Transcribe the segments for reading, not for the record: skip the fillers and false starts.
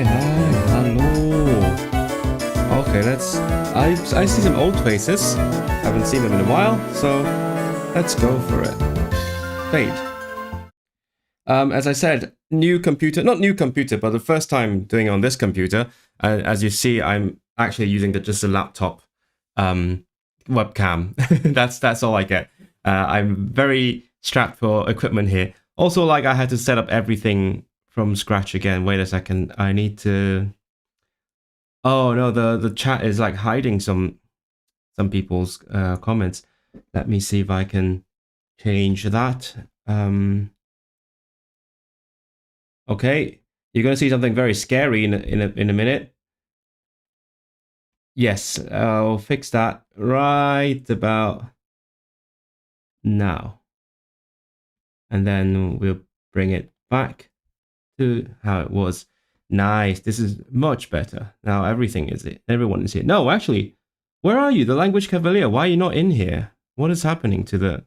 hello. Okay, I see some old faces. Haven't seen them in a while, so let's go for it. Fade. As I said, new computer, not new computer, but the first time doing it on this computer. As you see, I'm actually using just a laptop webcam. That's all I get. I'm very strapped for equipment here. Also, like I had to set up everything from scratch again. Wait a second, I need to. Oh no, the chat is like hiding some people's comments. Let me see if I can change that. Okay, you're gonna see something very scary in a minute. Yes, I'll fix that right about now, and then we'll bring it back to how it was. Nice, this is much better. Now everyone is here. No, actually, where are you? The language cavalier, why are you not in here? What is happening to the...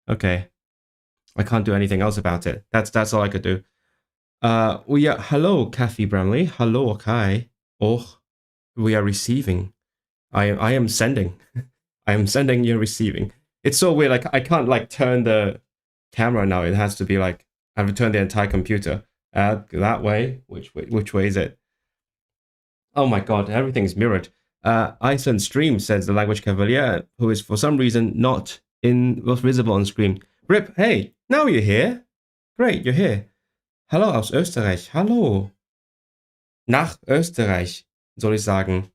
okay. I can't do anything else about it. That's all I could do. Well, yeah, hello, Kathy Bramley. Hello, okay. Oh, we are receiving. I am sending. I am sending, you're receiving. It's so weird, like, I can't, like, turn the camera now. It has to be, like, I have to turn the entire computer. That way. Which way is it? Oh my god, everything's mirrored. Iceland Stream says the language cavalier, who is for some reason not visible on screen. Rip, hey, now you're here. Great, you're here. Hallo aus Österreich. Hallo. Nach Österreich, soll ich sagen.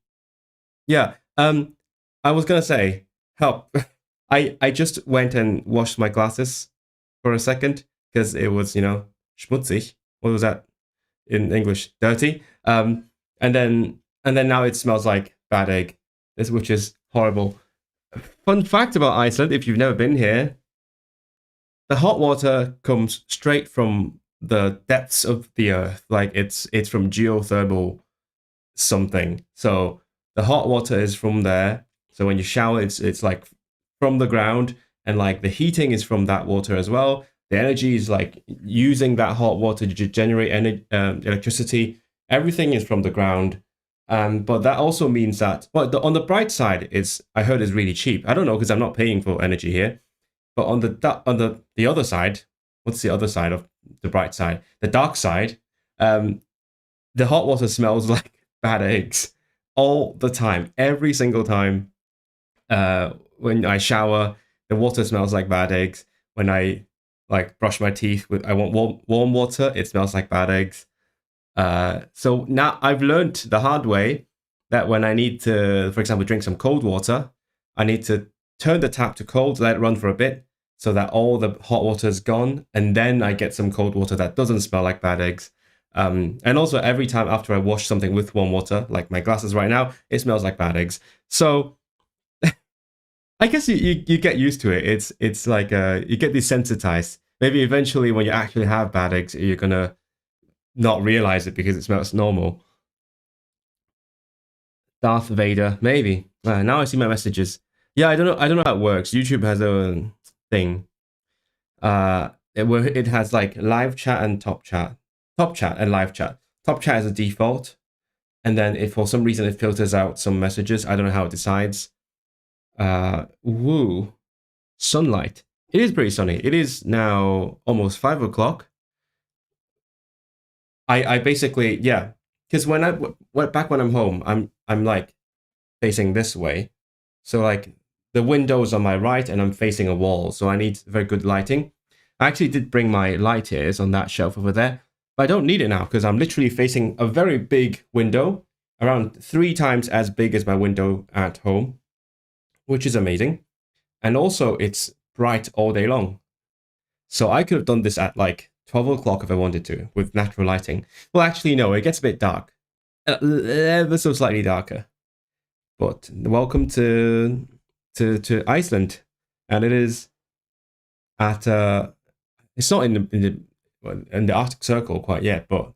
Yeah, I was gonna say, help. I just went and washed my glasses for a second because it was, schmutzig. What was that in English? Dirty. And then now it smells like bad egg, which is horrible. Fun fact about Iceland, if you've never been here, the hot water comes straight from the depths of the earth. Like it's from geothermal something. So the hot water is from there. So when you shower, it's like from the ground, and like the heating is from that water as well. The energy is like using that hot water to generate electricity. Everything is from the ground. But that also means that, well, on the bright side, I heard it's really cheap. I don't know because I'm not paying for energy here. But on the other side, what's the other side of the bright side? The dark side, the hot water smells like bad eggs all the time. Every single time when I shower, the water smells like bad eggs. When I brush my teeth I want warm water, it smells like bad eggs. So now I've learned the hard way that when I need to, for example, drink some cold water, I need to turn the tap to cold, let it run for a bit so that all the hot water is gone, and then I get some cold water that doesn't smell like bad eggs. And also every time after I wash something with warm water, like my glasses right now, it smells like bad eggs. So I guess you get used to it. It's like you get desensitized. Maybe eventually when you actually have bad eggs, you're gonna not realize it because it smells normal. Darth Vader, maybe. Now I see my messages. Yeah, I don't know how it works. YouTube has a thing. It has like live chat and top chat and live chat. Top chat is a default, and then if for some reason it filters out some messages, I don't know how it decides. Woo, sunlight. It is pretty sunny. It is now almost 5 o'clock. I basically, yeah, because when I'm home, I'm like facing this way, so like the window's on my right and I'm facing a wall, so I need very good lighting. I actually did bring my light here, it's on that shelf over there, but I don't need it now because I'm literally facing a very big window, around 3 times as big as my window at home, which is amazing. And also it's bright all day long. So I could have done this at like 12 o'clock if I wanted to, with natural lighting. Well, actually, no, it gets a bit dark. Ever so slightly darker. But welcome to Iceland. And it is at, it's not in the Arctic Circle quite yet, but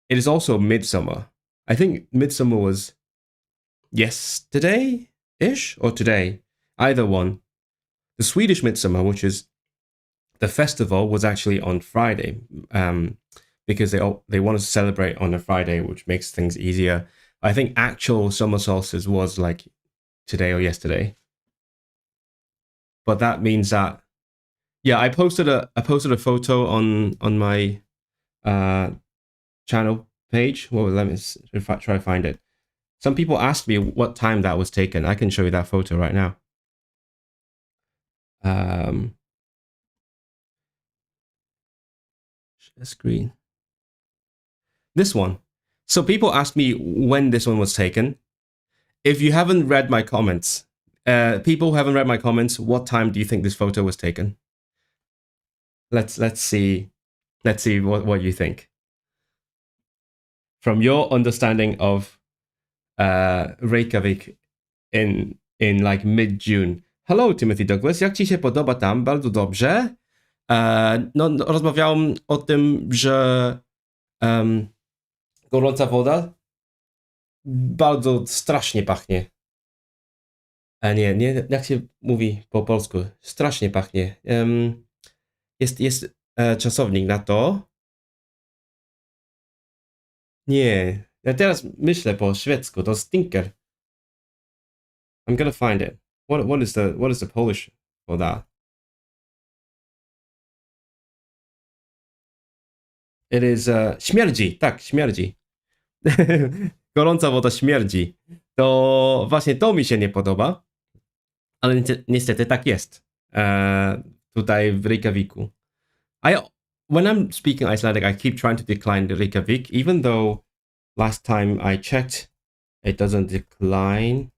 it is also midsummer. I think midsummer was yesterday-ish or today. Either one. The Swedish midsummer, which is the festival, was actually on Friday. because they want to celebrate on a Friday, which makes things easier. I think actual summer solstice was like today or yesterday, but that means that yeah, I posted a photo on my uh channel page. Well, let me try to find it. Some people asked me what time that was taken. I can show you that photo right now. Um, share screen. This one. So people asked me when this one was taken. If you haven't read my comments, people who haven't read my comments, what time do you think this photo was taken? Let's see. Let's see what you think. From your understanding of Reykjavik in like mid-June. Hello, Timothy Douglas. Jak ci się podoba tam? Bardzo dobrze. No, rozmawiałem o tym, że gorąca woda bardzo strasznie pachnie. Nie, jak się mówi po polsku? Strasznie pachnie. Jest czasownik na to. Nie, ja teraz myślę po szwedzku, to stinker. I'm gonna find it. What is the Polish for that? It is śmierdzi, tak, śmierdzi. Gorąca woda śmierdzi. To właśnie to mi się nie podoba, ale niestety tak jest. Tutaj w Reykjaviku. When I'm speaking Icelandic, I keep trying to decline the Reykjavik, even though last time I checked, it doesn't decline.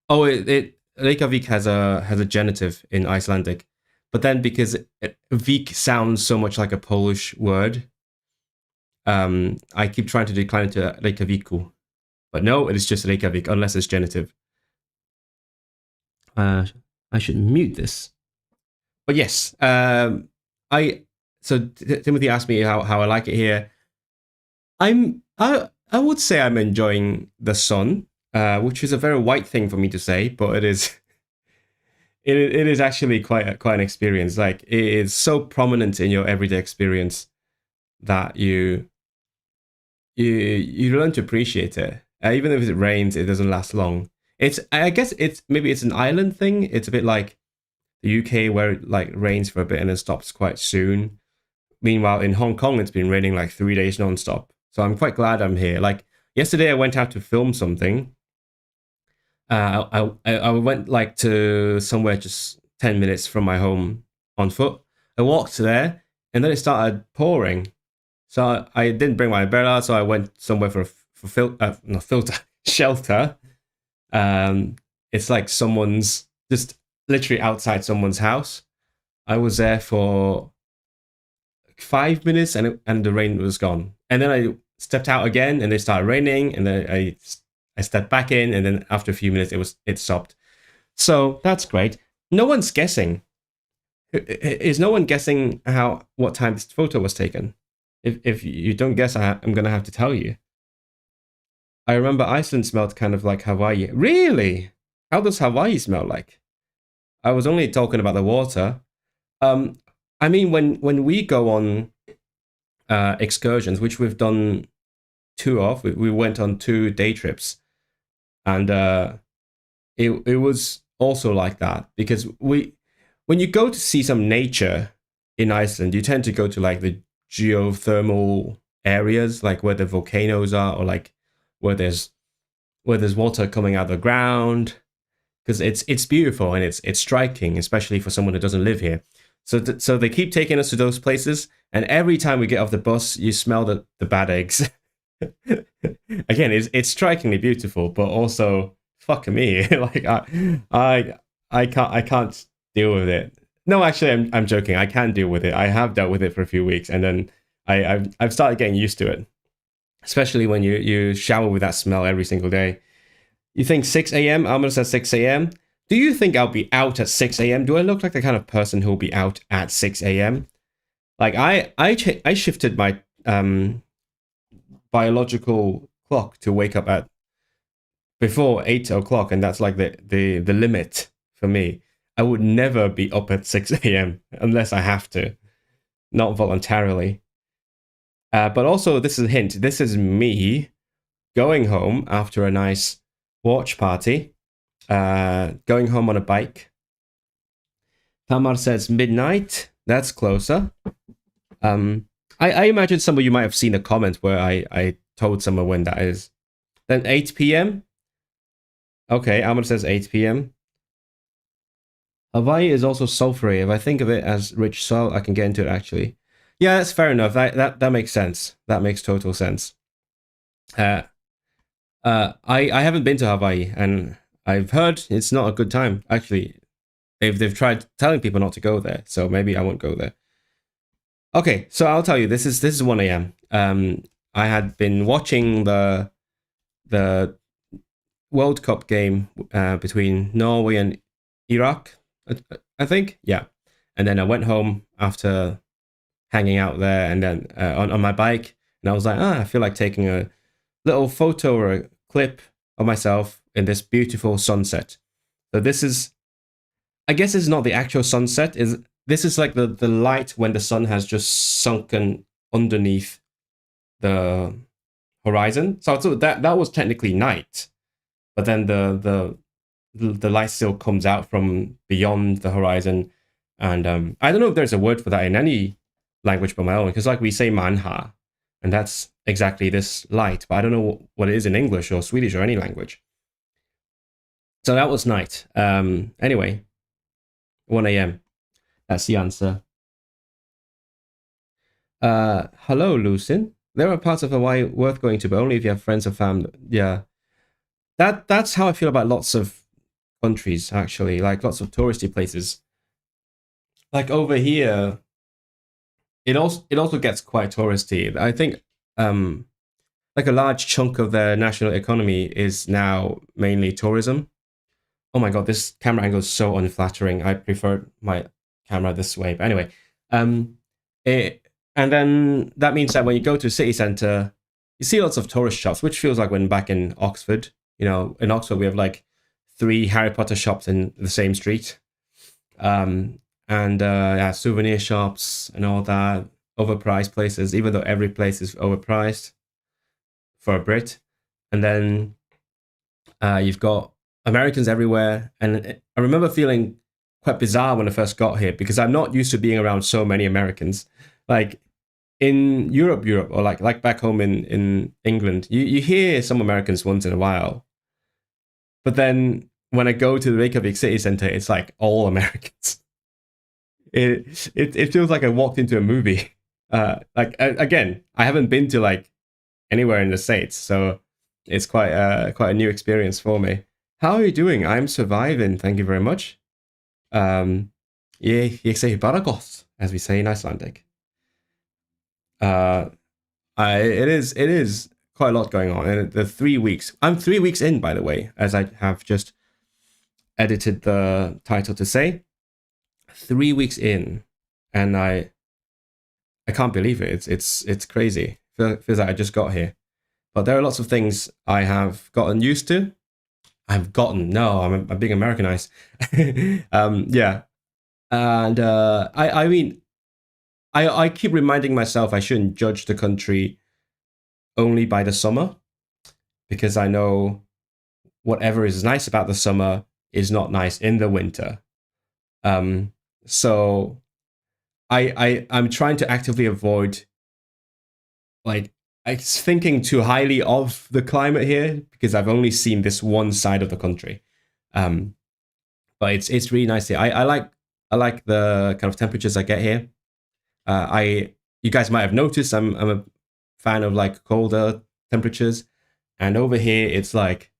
Oh, Reykjavik has a genitive in Icelandic, but then because Vik sounds so much like a Polish word, I keep trying to decline it to Reykjaviku. But no, it is just Reykjavik, unless it's genitive. I should mute this. But yes, Timothy asked me how I like it here. I would say I'm enjoying the sun, which is a very white thing for me to say, but it is it is actually quite an experience. Like it is so prominent in your everyday experience that you learn to appreciate it. Even if it rains, it doesn't last long. I guess maybe it's an island thing. It's a bit like the UK where it like rains for a bit and then stops quite soon. Meanwhile, in Hong Kong, it's been raining like 3 days nonstop. So I'm quite glad I'm here. Like yesterday, I went out to film something. I went like to somewhere just 10 minutes from my home on foot. I walked there, and then it started pouring. So I didn't bring my umbrella, so I went somewhere for not filter shelter. It's like someone's just literally outside someone's house. I was there for 5 minutes, and the rain was gone. And then I stepped out again, and it started raining, and then I stepped back in, and then after a few minutes, it stopped. So that's great. No one's guessing. Is no one guessing what time this photo was taken? If you don't guess, I'm gonna have to tell you. I remember Iceland smelled kind of like Hawaii. Really? How does Hawaii smell like? I was only talking about the water. I mean, when we go on excursions, which we've done two of, we went on 2 day trips, and it was also like that, because when you go to see some nature in Iceland, you tend to go to like the geothermal areas, like where the volcanoes are, or like where there's water coming out of the ground, because it's beautiful and it's striking, especially for someone who doesn't live here. So they keep taking us to those places, and every time we get off the bus, you smell the bad eggs. Again, it's strikingly beautiful, but also fuck me, like I can't deal with it. No, actually, I'm joking. I can deal with it. I have dealt with it for a few weeks, and then I've started getting used to it. Especially when you shower with that smell every single day. You think 6 a.m.? I'm gonna say 6 a.m. Do you think I'll be out at 6 a.m.? Do I look like the kind of person who'll be out at 6 a.m.? Like I shifted my biological clock to wake up at before 8 o'clock, and that's like the limit for me. I would never be up at 6 a.m. unless I have to, not voluntarily. But also, this is a hint. This is me going home after a nice watch party, going home on a bike. Tamar says midnight. That's closer. I imagine some of you might have seen a comment where I told someone when that is. Then 8 p.m. Okay, Ahmed says 8 p.m. Hawaii is also sulfury. If I think of it as rich soil, I can get into it actually. Yeah, that's fair enough. That makes sense. That makes total sense. I haven't been to Hawaii, and I've heard it's not a good time. Actually, they've tried telling people not to go there, so maybe I won't go there. Okay, so I'll tell you. This is 1 a.m. I had been watching the World Cup game between Norway and Iraq, I think. Yeah, and then I went home after hanging out there, and then on my bike, and I was like, I feel like taking a little photo or a clip of myself in this beautiful sunset. So this is, I guess it's not the actual sunset. This is like the light when the sun has just sunken underneath the horizon. So that was technically night, but then the light still comes out from beyond the horizon. And I don't know if there's a word for that in any language but my own, because like we say manha, and that's exactly this light, but I don't know what it is in English or Swedish or any language. So that was night. Anyway, 1 a.m. That's the answer. Hello, Lucin. There are parts of Hawaii worth going to, but only if you have friends or family. Yeah, that's how I feel about lots of countries, actually. Like lots of touristy places. Like over here, it also gets quite touristy. I think like a large chunk of their national economy is now mainly tourism. Oh my god, this camera angle is so unflattering. I prefer my camera this way. But anyway, and then that means that when you go to a city centre, you see lots of tourist shops, which feels like when back in Oxford. You know, in Oxford we have like 3 Harry Potter shops in the same street. And yeah, souvenir shops and all that, overpriced places, even though every place is overpriced for a Brit. And then you've got Americans everywhere. And I remember feeling quite bizarre when I first got here because I'm not used to being around so many Americans. Like in Europe, or like back home in England, you hear some Americans once in a while. But then when I go to the Reykjavík city centre, it's like all Americans. It feels like I walked into a movie. Again, I haven't been to like anywhere in the States, so it's quite a new experience for me. How are you doing? I'm surviving, thank you very much. Yeah, ég segi bara gott, as we say in Icelandic. It is quite a lot going on, and the 3 weeks. I'm 3 weeks in, by the way, as I have just edited the title to say. 3 weeks in, and I can't believe it. It's crazy. Feels like I just got here. But there are lots of things I have gotten used to. I'm being Americanized. Yeah. And I mean, I keep reminding myself I shouldn't judge the country only by the summer, because I know whatever is nice about the summer is not nice in the winter. So I'm trying to actively avoid like thinking too highly of the climate here, because I've only seen this one side of the country. But it's really nice here. I like the kind of temperatures I get here. You guys might have noticed I'm a fan of like colder temperatures, and over here it's like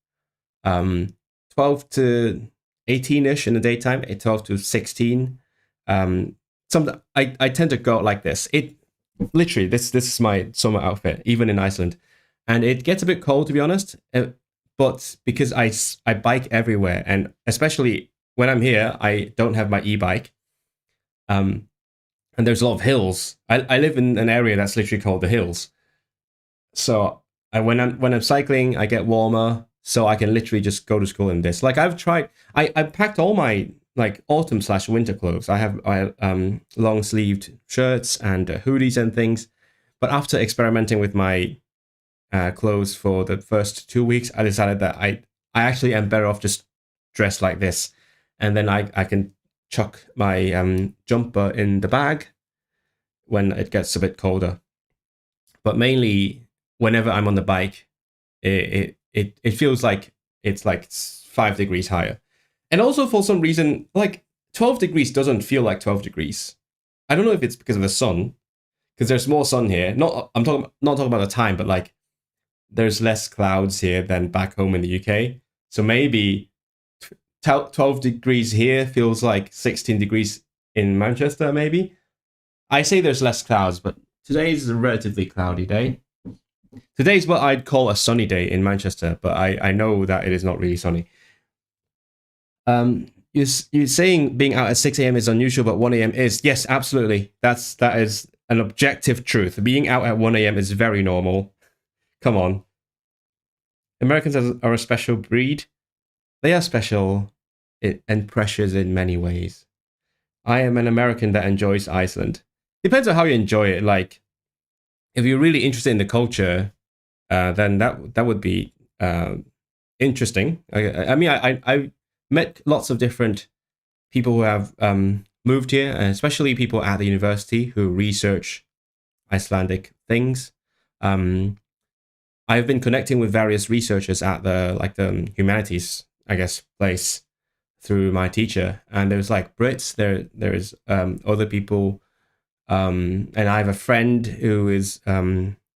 12 to 18ish in the daytime, 12 to 16. I tend to go like this. It literally this is my summer outfit, even in Iceland, and it gets a bit cold, to be honest. But because I bike everywhere, and especially when I'm here, I don't have my e-bike. And there's a lot of hills. I live in an area that's literally called the hills. So when I'm cycling, I get warmer, so I can literally just go to school in this. Like I've tried, I packed all my like autumn/winter clothes. I have long sleeved shirts and hoodies and things. But after experimenting with my clothes for the first 2 weeks, I decided that I actually am better off just dressed like this, and then I can chuck my jumper in the bag when it gets a bit colder. But mainly, whenever I'm on the bike, it feels like it's like 5 degrees higher, and also for some reason, like 12 degrees doesn't feel like 12 degrees. I don't know if it's because of the sun, because there's more sun here. Not talking about the time, but like there's less clouds here than back home in the UK. So maybe 12 degrees here feels like 16 degrees in Manchester, maybe. I say there's less clouds, but today is a relatively cloudy day. Today's what I'd call a sunny day in Manchester, but I know that it is not really sunny. You're saying being out at 6 a.m. is unusual, but 1 a.m. is. Yes, absolutely. That is an objective truth. Being out at 1 a.m. is very normal. Come on. Americans are a special breed. They are special and precious in many ways. I am an American that enjoys Iceland. Depends on how you enjoy it. Like, if you're really interested in the culture, then that would be interesting. I mean, I met lots of different people who have moved here, especially people at the university who research Icelandic things. I've been connecting with various researchers at the humanities, I guess, place through my teacher, and there's like Brits, there's other people, and I have a friend who is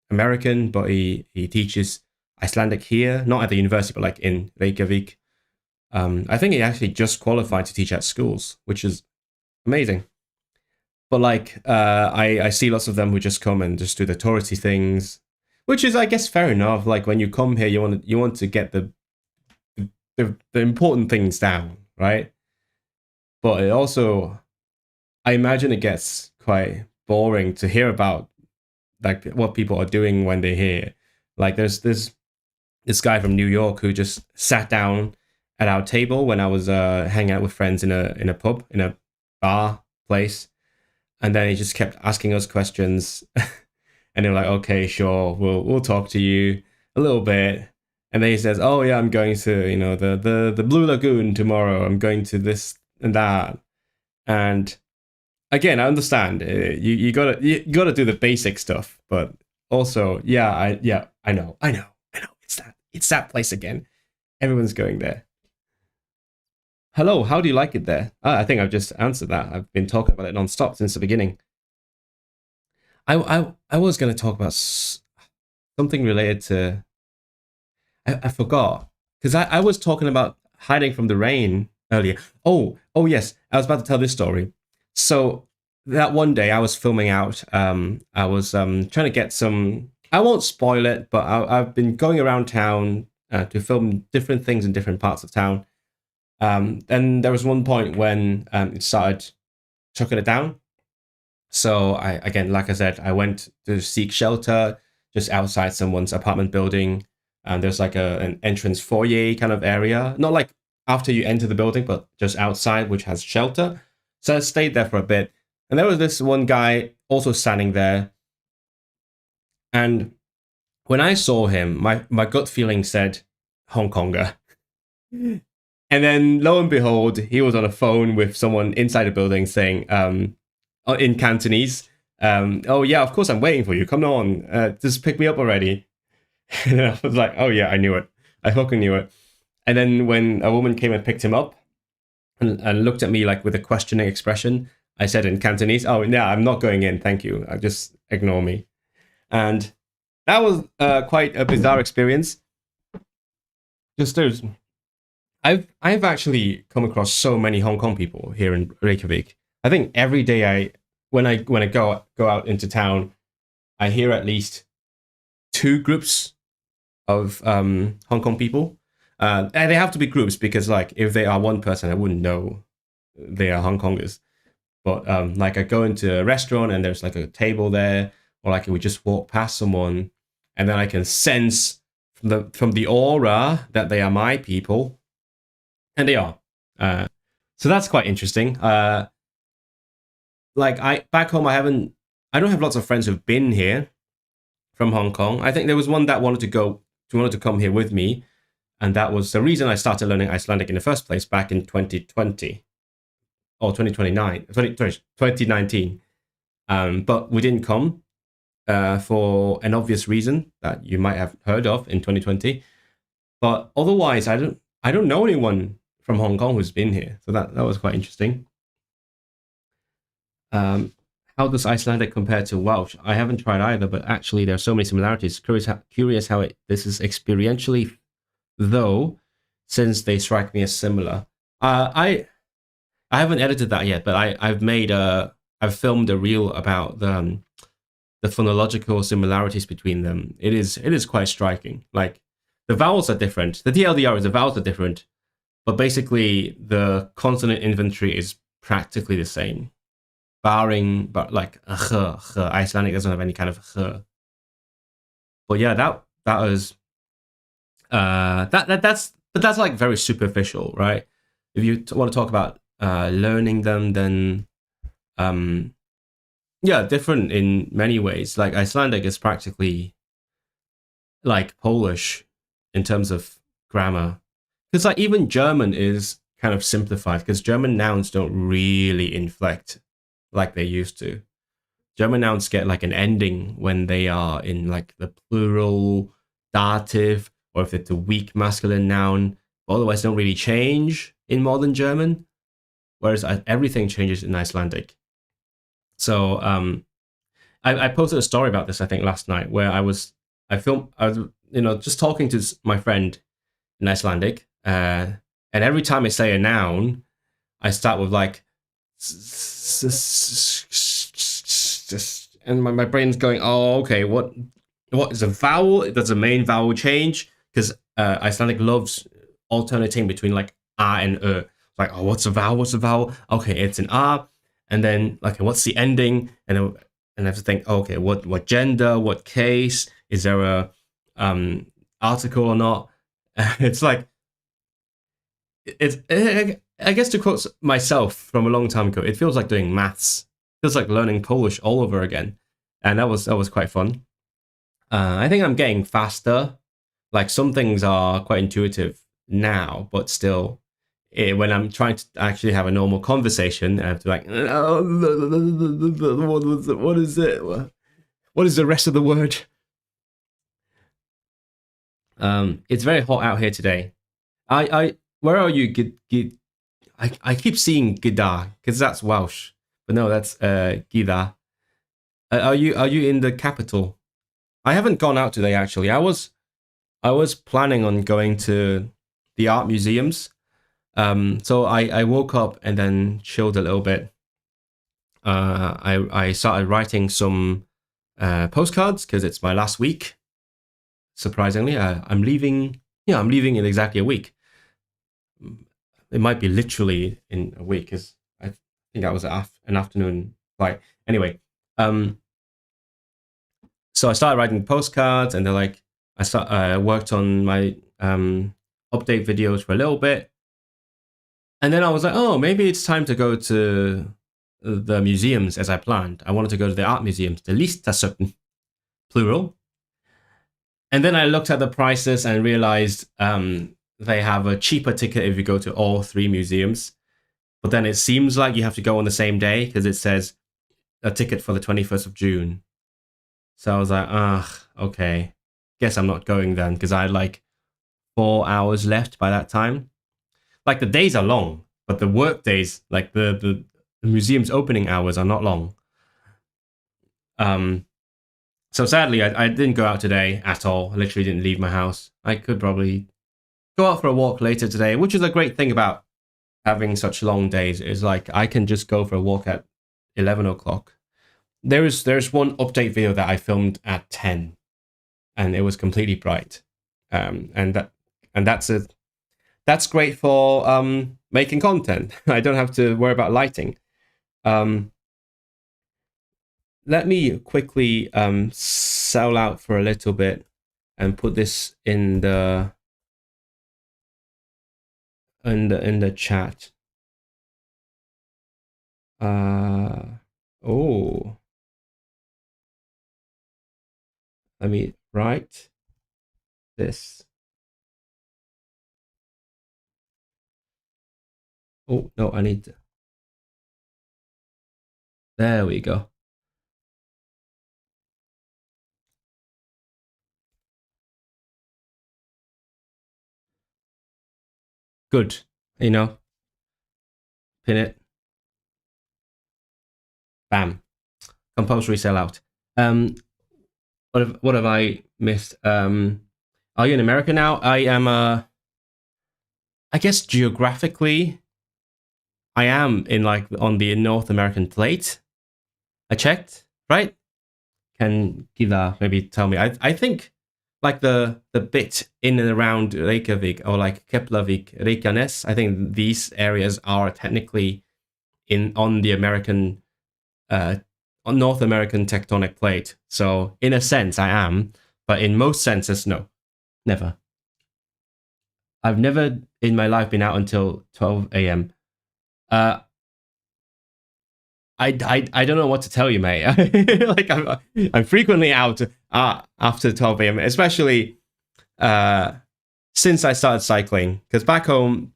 American, but he teaches Icelandic here, not at the university, but like in Reykjavík. I think he actually just qualified to teach at schools, which is amazing. But like, I see lots of them who just come and just do the touristy things, which is, I guess, fair enough. Like when you come here, you want to get the important things down, right? But it also, I imagine it gets quite boring to hear about like what people are doing when they're here. Like there's this guy from New York who just sat down at our table when I was hanging out with friends in a pub, in a bar place, and then he just kept asking us questions. And they're like, okay, sure, we'll talk to you a little bit. And then he says, oh yeah, I'm going to, the Blue Lagoon tomorrow. I'm going to this and that. And again, I understand you gotta do the basic stuff, but also, I know. It's that place again. Everyone's going there. Hello, how do you like it there? I think I've just answered that. I've been talking about it nonstop since the beginning. I was going to talk about something related to. I forgot because I was talking about hiding from the rain earlier. Oh yes, I was about to tell this story. So that one day I was filming out. I was trying to get some. I won't spoil it, but I've been going around town to film different things in different parts of town. And there was one point when it started chucking it down. So again, like I said, I went to seek shelter just outside someone's apartment building. And there's like an entrance foyer kind of area, not like after you enter the building, but just outside, which has shelter. So I stayed there for a bit. And there was this one guy also standing there. And when I saw him, my gut feeling said Hong Konger. And then lo and behold, he was on a phone with someone inside the building saying, in Cantonese, oh yeah, of course I'm waiting for you. Come on, just pick me up already. And I was like, oh yeah, I knew it. I fucking knew it. And then when a woman came and picked him up and looked at me like with a questioning expression, I said in Cantonese, oh yeah, I'm not going in, thank you. Just ignore me. And that was quite a bizarre experience. Just there's, I've actually come across so many Hong Kong people here in Reykjavik. I think every day when I go out into town, I hear at least 2 groups of Hong Kong people. And they have to be groups because like if they are one person, I wouldn't know they are Hong Kongers. But like I go into a restaurant and there's like a table there, or like we just walk past someone, and then I can sense from the aura that they are my people, and they are. So that's quite interesting. Like back home, I don't have lots of friends who've been here, from Hong Kong. I think there was one that wanted to come here with me, and that was the reason I started learning Icelandic in the first place back in 2020 or 2019. But we didn't come for an obvious reason that you might have heard of in 2020. But otherwise, I don't know anyone from Hong Kong who's been here, so that was quite interesting. Um, how does Icelandic compare to Welsh? I haven't tried either, but actually there are so many similarities. Curious how this is experientially, though, since they strike me as similar. I haven't edited that yet, but I've filmed a reel about the phonological similarities between them. It is quite striking. Like the vowels are different. The TLDR is the vowels are different, but basically the consonant inventory is practically the same, barring but like a ch. Icelandic doesn't have any kind of ch. But yeah, that was that's like very superficial, right? If you want to talk about learning them, then yeah, different in many ways. Like Icelandic is practically like Polish in terms of grammar. Because like even German is kind of simplified because German nouns don't really inflect like they used to. German nouns get like an ending when they are in like the plural dative or if it's a weak masculine noun. Otherwise, they don't really change in modern German. Whereas everything changes in Icelandic. So I posted a story about this I think last night where I was just talking to my friend in Icelandic, and every time I say a noun, I start with like, and my brain's going, oh okay, what is a vowel? Does the main vowel change? Because Icelandic loves alternating between like a and like, oh, what's a vowel? What's a vowel? Okay, it's an a, and then like, what's the ending? And I have to think, okay, what gender, what case, is there a article or not? It's like it's I guess to quote myself from a long time ago, it feels like doing maths. It feels like learning Polish all over again, and that was quite fun. I think I'm getting faster. Like some things are quite intuitive now, but still, when I'm trying to actually have a normal conversation, I have to like, what is it? What is the rest of the word? It's very hot out here today. Where are you? I keep seeing Gida because that's Welsh, but no, that's Gida. Are you in the capital? I haven't gone out today actually. I was planning on going to the art museums. So I woke up and then chilled a little bit. I started writing some postcards because it's my last week. Surprisingly, I'm leaving. Yeah, I'm leaving in exactly a week. It might be literally in a week because I think that was an afternoon flight. Anyway, so I started writing postcards, and they're like, I worked on my update videos for a little bit, and then I was like, oh, maybe it's time to go to the museums as I planned. I wanted to go to the art museums, the Listasöfn, plural. And then I looked at the prices and realized they have a cheaper ticket if you go to all three museums. But then it seems like you have to go on the same day because it says a ticket for the 21st of June. So I was like, okay. Guess I'm not going then because I had like 4 hours left by that time. Like the days are long, but the work days, like the museum's opening hours are not long. So sadly, I didn't go out today at all. I literally didn't leave my house. I could probably go out for a walk later today, which is a great thing about having such long days. Is like I can just go for a walk at 11 o'clock. There's one update video that I filmed at 10, and it was completely bright. And that's it. That's great for making content. I don't have to worry about lighting. Let me quickly sell out for a little bit and put this in the chat. Oh, let me write this. Oh, no, I need to. There we go. Good. You know, pin it. Bam. Compulsory sellout. What have I missed? Are you in America now? I am. I guess geographically, I am in like on the North American plate. I checked, right? Can Gila maybe tell me? I think like the bit in and around Reykjavik or like Keflavik, Reykjanes. I think these areas are technically in on the American, on North American tectonic plate. So in a sense, I am, but in most senses, no, never. I've never in my life been out until 12 a.m. Uh, I don't know what to tell you, mate. Like I'm frequently out after 12 a.m., especially uh, since I started cycling. Because back home,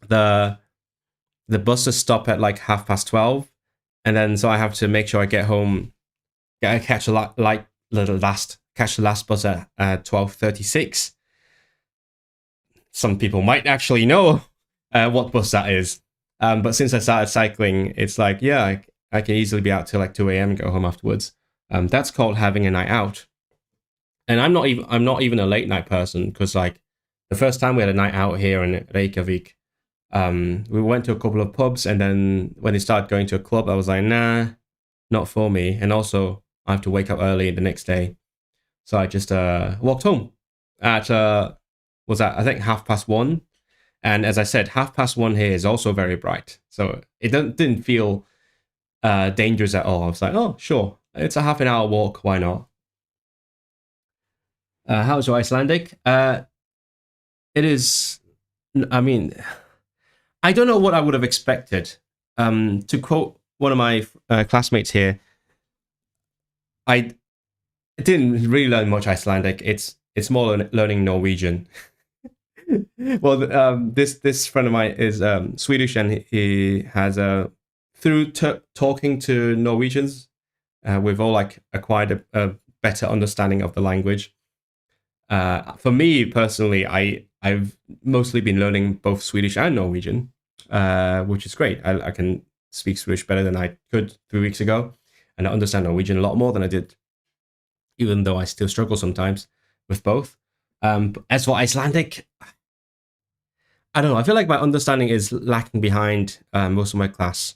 the the buses stop at like 12:30, and then so I have to make sure I get home, catch catch the last bus at 12:36. Some people might actually know what bus that is. But since I started cycling, it's like, yeah, I can easily be out till like 2 a.m. and go home afterwards. That's called having a night out. And I'm not even a late night person because like the first time we had a night out here in Reykjavik, we went to a couple of pubs, and then when they started going to a club, I was like, nah, not for me. And also, I have to wake up early the next day, so I just walked home at was that I think 1:30. And as I said, 1:30 here is also very bright, so it didn't feel dangerous at all. I was like, oh, sure, it's a half an hour walk, why not? How's your Icelandic? It is. I mean, I don't know what I would have expected. To quote one of my classmates here, I didn't really learn much Icelandic. It's more learning Norwegian. Well, this friend of mine is Swedish, and he has through talking to Norwegians, we've all like acquired a better understanding of the language. For me personally, I've mostly been learning both Swedish and Norwegian, which is great. I can speak Swedish better than I could 3 weeks ago, and I understand Norwegian a lot more than I did, even though I still struggle sometimes with both. As for Icelandic, I don't know. I feel like my understanding is lacking behind most of my class.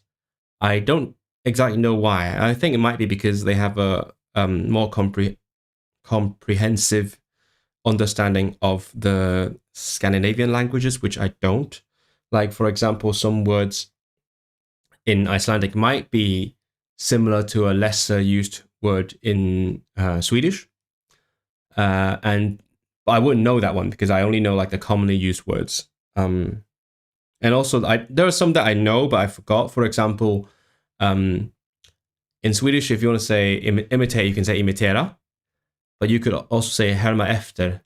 I don't exactly know why. I think it might be because they have a more comprehensive understanding of the Scandinavian languages, which I don't. Like, for example, some words in Icelandic might be similar to a lesser used word in Swedish. And I wouldn't know that one because I only know like the commonly used words. And also, there are some that I know, but I forgot. For example, in Swedish, if you want to say imitate, you can say imitera, but you could also say herma efter.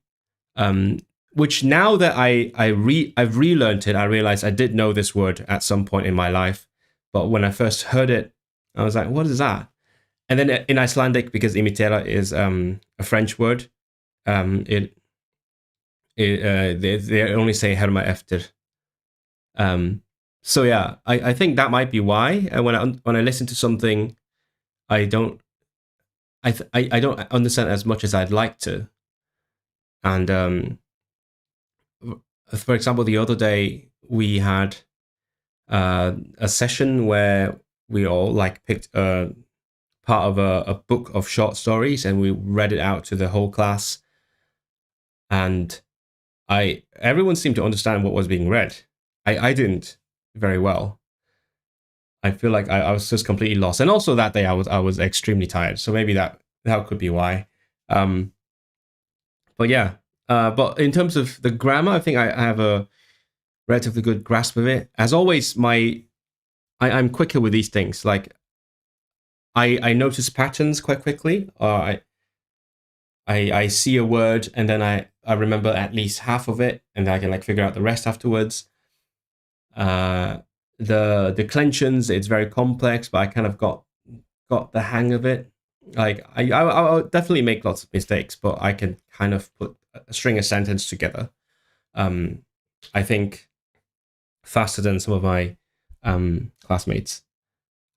Which now that I've relearned it, I realized I did know this word at some point in my life, but when I first heard it, I was like, "What is that?" And then in Icelandic, because imitera is a French word, it they only say herma efter. So yeah, I think that might be why. And when I listen to something, I don't I don't understand as much as I'd like to. And for example, the other day we had a session where we all like picked a part of a book of short stories, and we read it out to the whole class. And everyone seemed to understand what was being read. I didn't very well. I feel like I was just completely lost, and also that day I was extremely tired, so maybe that could be why. Um, but yeah, but in terms of the grammar, I think I have a relatively good grasp of it. As always, I'm quicker with these things. Like I notice patterns quite quickly. I see a word and then I remember at least half of it, and then I can like figure out the rest afterwards. The declensions, it's very complex, but I kind of got the hang of it. Like I'll definitely make lots of mistakes, but I can kind of put a string a sentence together. I think faster than some of my classmates.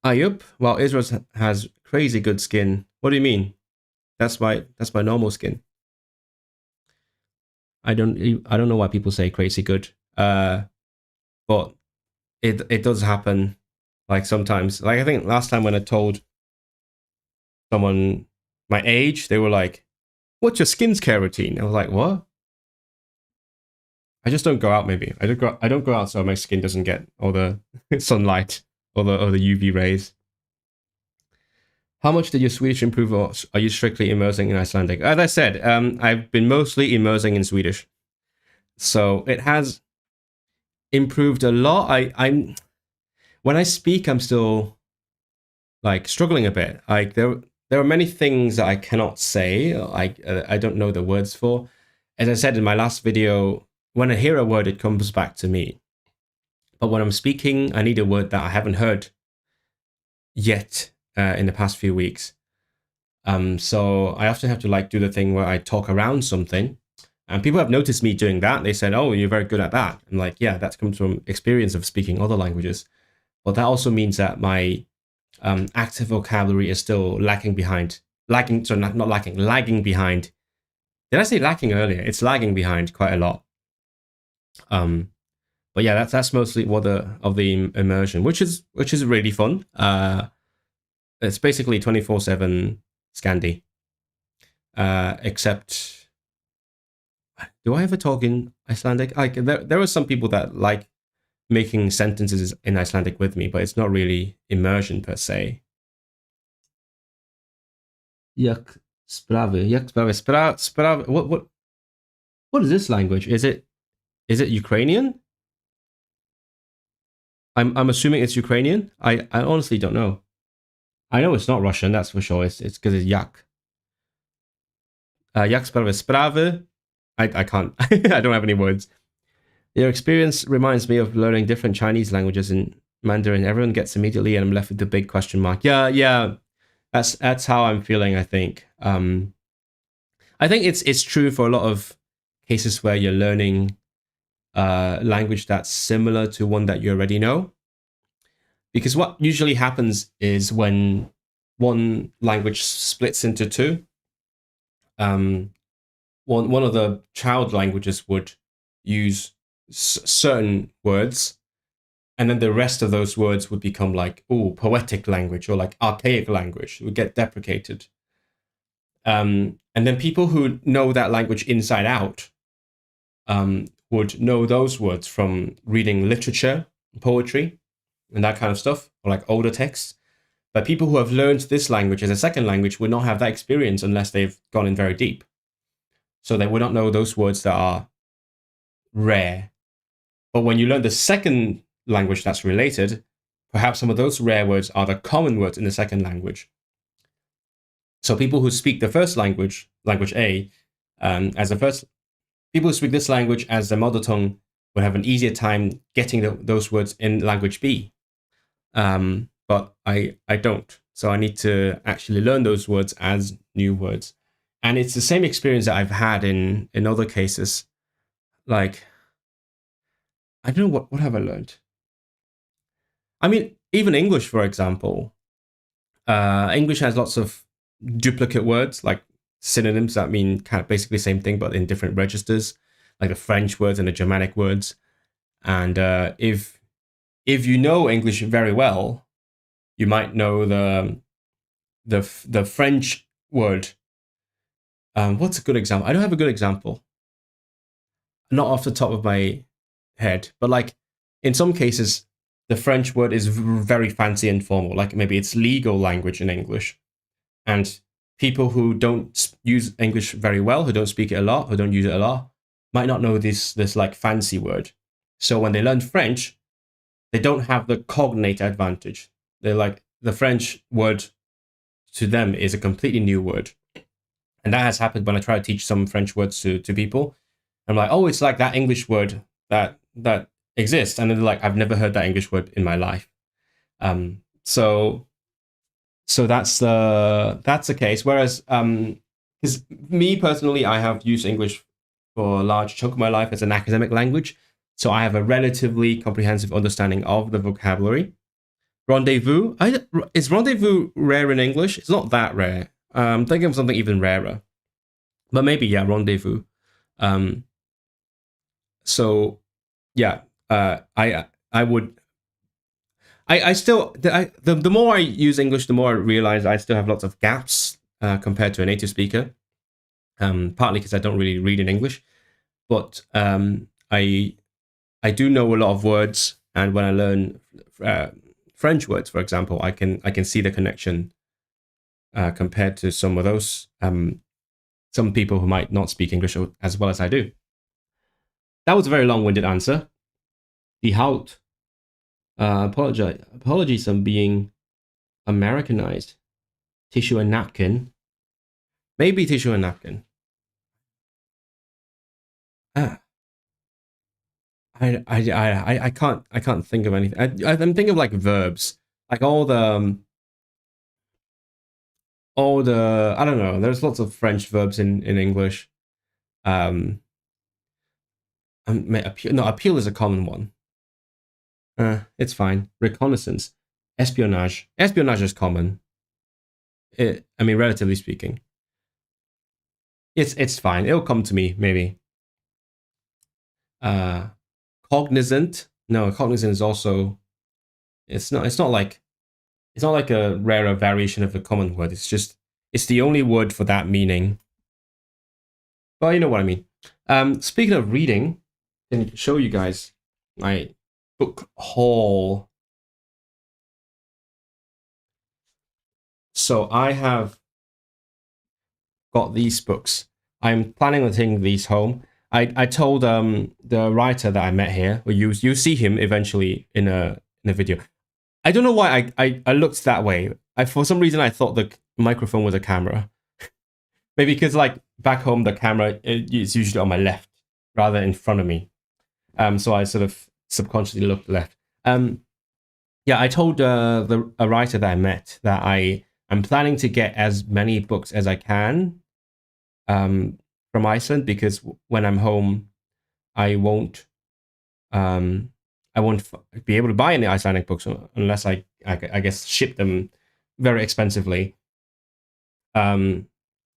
Ayup, well, Israel has crazy good skin. What do you mean? That's my normal skin. I don't know why people say crazy good. But it does happen. Like sometimes, like I think last time when I told someone my age, they were like, "What's your skincare routine?" I was like, "What?" I just don't go out. Maybe I don't go out so my skin doesn't get all the sunlight or the UV rays. How much did your Swedish improve, or are you strictly immersing in Icelandic? As I said, I've been mostly immersing in Swedish, so it has improved a lot. I'm when I speak, I'm still like struggling a bit. Like there are many things that I cannot say. I don't know the words for. As I said in my last video, when I hear a word, it comes back to me. But when I'm speaking, I need a word that I haven't heard yet in the past few weeks. So I often have to like do the thing where I talk around something, and people have noticed me doing that. They said, "Oh, you're very good at that." I'm like, "Yeah, that comes from experience of speaking other languages." But that also means that my active vocabulary is still lagging behind. Lagging, so not lacking, lagging behind. Did I say lacking earlier? It's lagging behind quite a lot. But yeah, that's mostly what of the immersion, which is really fun. It's basically 24/7 Scandi. Except, do I ever talk in Icelandic? Like there are some people that like making sentences in Icelandic with me, but it's not really immersion per se. Jak sprawy? Jak sprawy? Sprawy. What is this language? Is it Ukrainian? I'm assuming it's Ukrainian. I honestly don't know. I know it's not Russian, that's for sure. It's because it's yak. Jak sprawy? Sprawy. I can't. I don't have any words. Your experience reminds me of learning different Chinese languages in Mandarin. Everyone gets immediately, and I'm left with the big question mark. Yeah. That's how I'm feeling. I think. I think it's true for a lot of cases where you're learning language that's similar to one that you already know. Because what usually happens is when one language splits into two, one of the child languages would use certain words, and then the rest of those words would become like, poetic language or like archaic language. It would get deprecated. And then people who know that language inside out would know those words from reading literature, poetry, and that kind of stuff, or like older texts. But people who have learned this language as a second language would not have that experience unless they've gone in very deep. So they would not know those words that are rare. But when you learn the second language that's related, perhaps some of those rare words are the common words in the second language. So people who speak the first language, language A, as the first, people who speak this language as their mother tongue would have an easier time getting those words in language B. But I don't. So I need to actually learn those words as new words. And it's the same experience that I've had in other cases. Like, I don't know, what have I learned? I mean, even English, for example. English has lots of duplicate words, like synonyms that mean kind of basically the same thing, but in different registers, like the French words and the Germanic words. And if you know English very well, you might know the French word. What's a good example? I don't have a good example. Not off the top of my head, but like in some cases, the French word is very fancy and formal. Like maybe it's legal language in English. And people who don't use English very well, who don't speak it a lot, who don't use it a lot, might not know this like fancy word. So when they learn French, they don't have the cognate advantage. They're like, the French word to them is a completely new word. And that has happened when I try to teach some French words to people. I'm like, oh, it's like that English word that exists, and then they're like, I've never heard that English word in my life. So that's the case. Whereas, because me personally, I have used English for a large chunk of my life as an academic language, so I have a relatively comprehensive understanding of the vocabulary. Rendezvous, is rendezvous rare in English? It's not that rare. I'm thinking of something even rarer, but maybe yeah, rendezvous. Um, so yeah, I would I still the more I use English, the more I realize I still have lots of gaps compared to a native speaker. Partly because I don't really read in English, but I do know a lot of words, and when I learn French words, for example, I can see the connection compared to some of those some people who might not speak English as well as I do. That was a very long-winded answer. Die Haut. Apologies on being Americanized. Tissue and napkin. Maybe tissue and napkin. Ah, I can't think of anything. I'm thinking of like verbs, like all the I don't know. There's lots of French verbs in English. Um, appeal is a common one. It's fine. Reconnaissance, espionage. Espionage is common. I mean, relatively speaking, it's fine. It'll come to me maybe. Uh, cognizant. No, cognizant is also. It's not. It's not like a rarer variation of the common word. It's the only word for that meaning. Well, you know what I mean. Speaking of reading, I can show you guys my book haul. So I have got these books. I'm planning on taking these home. I told the writer that I met here, or you see him eventually in a video. I don't know why I looked that way. For some reason I thought the microphone was a camera. Maybe because like back home the camera is usually on my left rather than in front of me. So I sort of subconsciously looked left. Yeah, I told a writer that I met that I'm planning to get as many books as I can from Iceland, because when I'm home, I won't be able to buy any Icelandic books unless I guess ship them very expensively. I mean,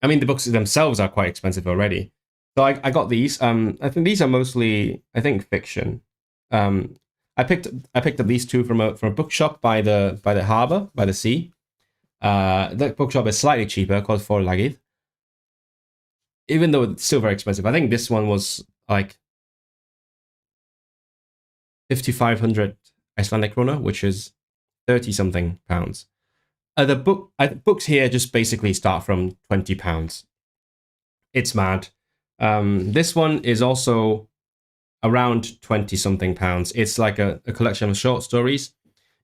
the books themselves are quite expensive already. So I got these. I think these are mostly, I think, fiction. I picked up these two from a bookshop by the harbor, by the sea. The bookshop is slightly cheaper, called Forlagið, even though it's still very expensive. I think this one was like 5,500 Icelandic krona, which is 30 something pounds. The books here just basically start from £20. It's mad. This one is also around 20 something pounds. It's like a collection of short stories.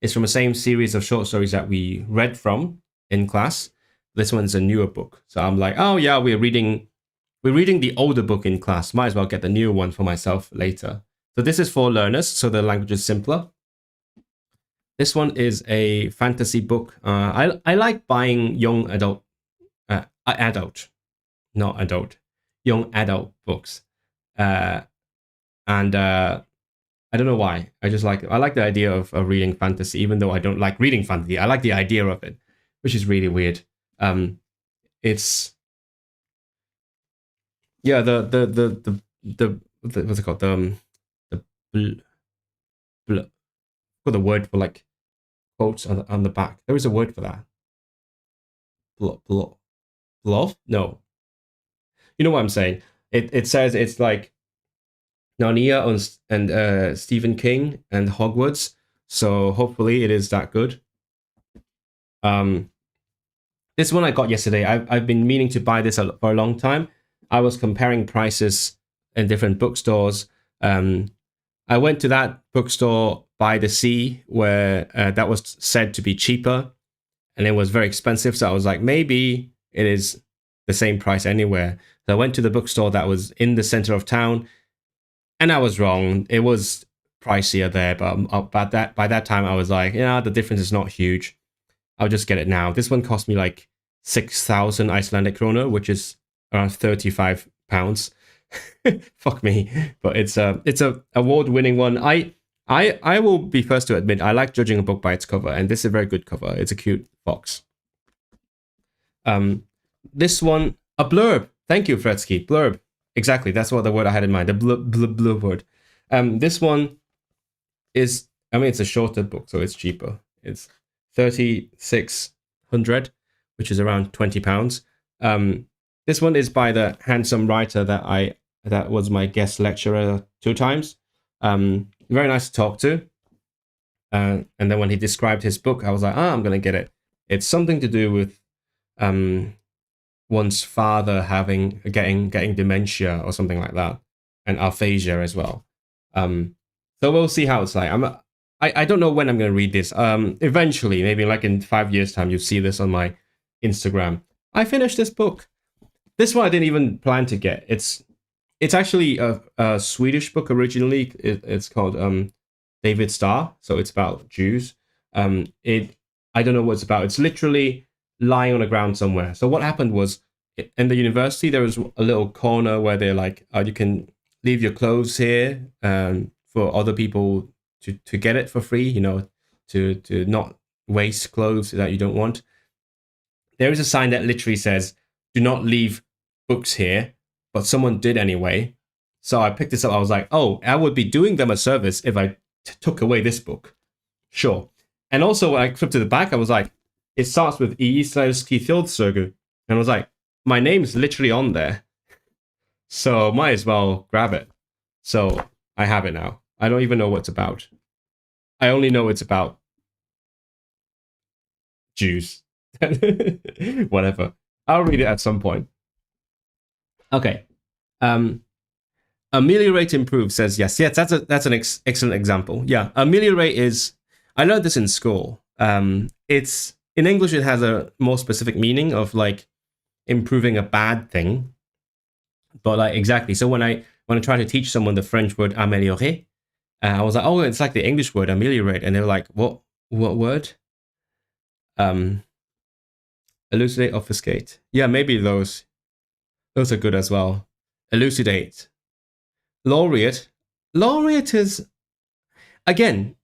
It's from the same series of short stories that we read from in class. This one's a newer book. So I'm like, oh yeah, we're reading the older book in class. Might as well get the newer one for myself later. So this is for learners, so the language is simpler. This one is a fantasy book. I like buying young adult, not adult, young adult books. And I don't know why. I like the idea of reading fantasy, even though I don't like reading fantasy. I like the idea of it, which is really weird. It's yeah, the what's it called? The word for like quotes on the back. There is a word for that. Bluff? No. You know what I'm saying? It says it's like Narnia and Stephen King and Hogwarts. So hopefully it is that good. This one I got yesterday. I've been meaning to buy this for a long time. I was comparing prices in different bookstores. I went to that bookstore by the sea where that was said to be cheaper, and it was very expensive. So I was like, maybe it is the same price anywhere. So I went to the bookstore that was in the center of town, and I was wrong. It was pricier there, but by that time I was like, yeah, the difference is not huge. I'll just get it now. This one cost me like 6,000 Icelandic kroner, which is around 35 pounds. Fuck me, but it's a award-winning one. I will be first to admit I like judging a book by its cover, and this is a very good cover. It's a cute fox. This one, a blurb. Thank you, Fretsky. Blurb. Exactly, that's what the word I had in mind. The blurb word. This one is, I mean, it's a shorter book, so it's cheaper. It's 3,600, which is around 20 pounds. This one is by the handsome writer that was my guest lecturer 2 times. Very nice to talk to. And then when he described his book, I was like, I'm gonna get it. It's something to do with one's father getting dementia or something like that, and aphasia as well. So we'll see how it's like. I don't know when I'm gonna read this. Eventually, maybe like in 5 years' time, you'll see this on my Instagram. I finished this book. This one I didn't even plan to get. It's actually a Swedish book originally. It's called David Starr. So it's about Jews. I don't know what it's about. It's literally lying on the ground somewhere. So what happened was, in the university, there was a little corner where they're like, you can leave your clothes here for other people to get it for free, you know, to not waste clothes that you don't want. There is a sign that literally says, do not leave books here, but someone did anyway. So I picked this up. I was like, oh, I would be doing them a service if I took away this book. Sure. And also when I flipped to the back, I was like, it starts with Íslenski Þjóðsögur. And I was like, my name's literally on there. So might as well grab it. So I have it now. I don't even know what it's about. I only know it's about Jews. Whatever. I'll read it at some point. Okay. Ameliorate, improve says yes. Yes, that's an excellent example. Yeah, ameliorate is, I learned this in school. It's, in English, it has a more specific meaning of like improving a bad thing. But like, exactly. So when I try to teach someone the French word améliorer, I was like, oh, it's like the English word ameliorate. And they were like, what word? Elucidate, obfuscate. Yeah, maybe those are good as well. Elucidate. Laureate. Laureate is, again,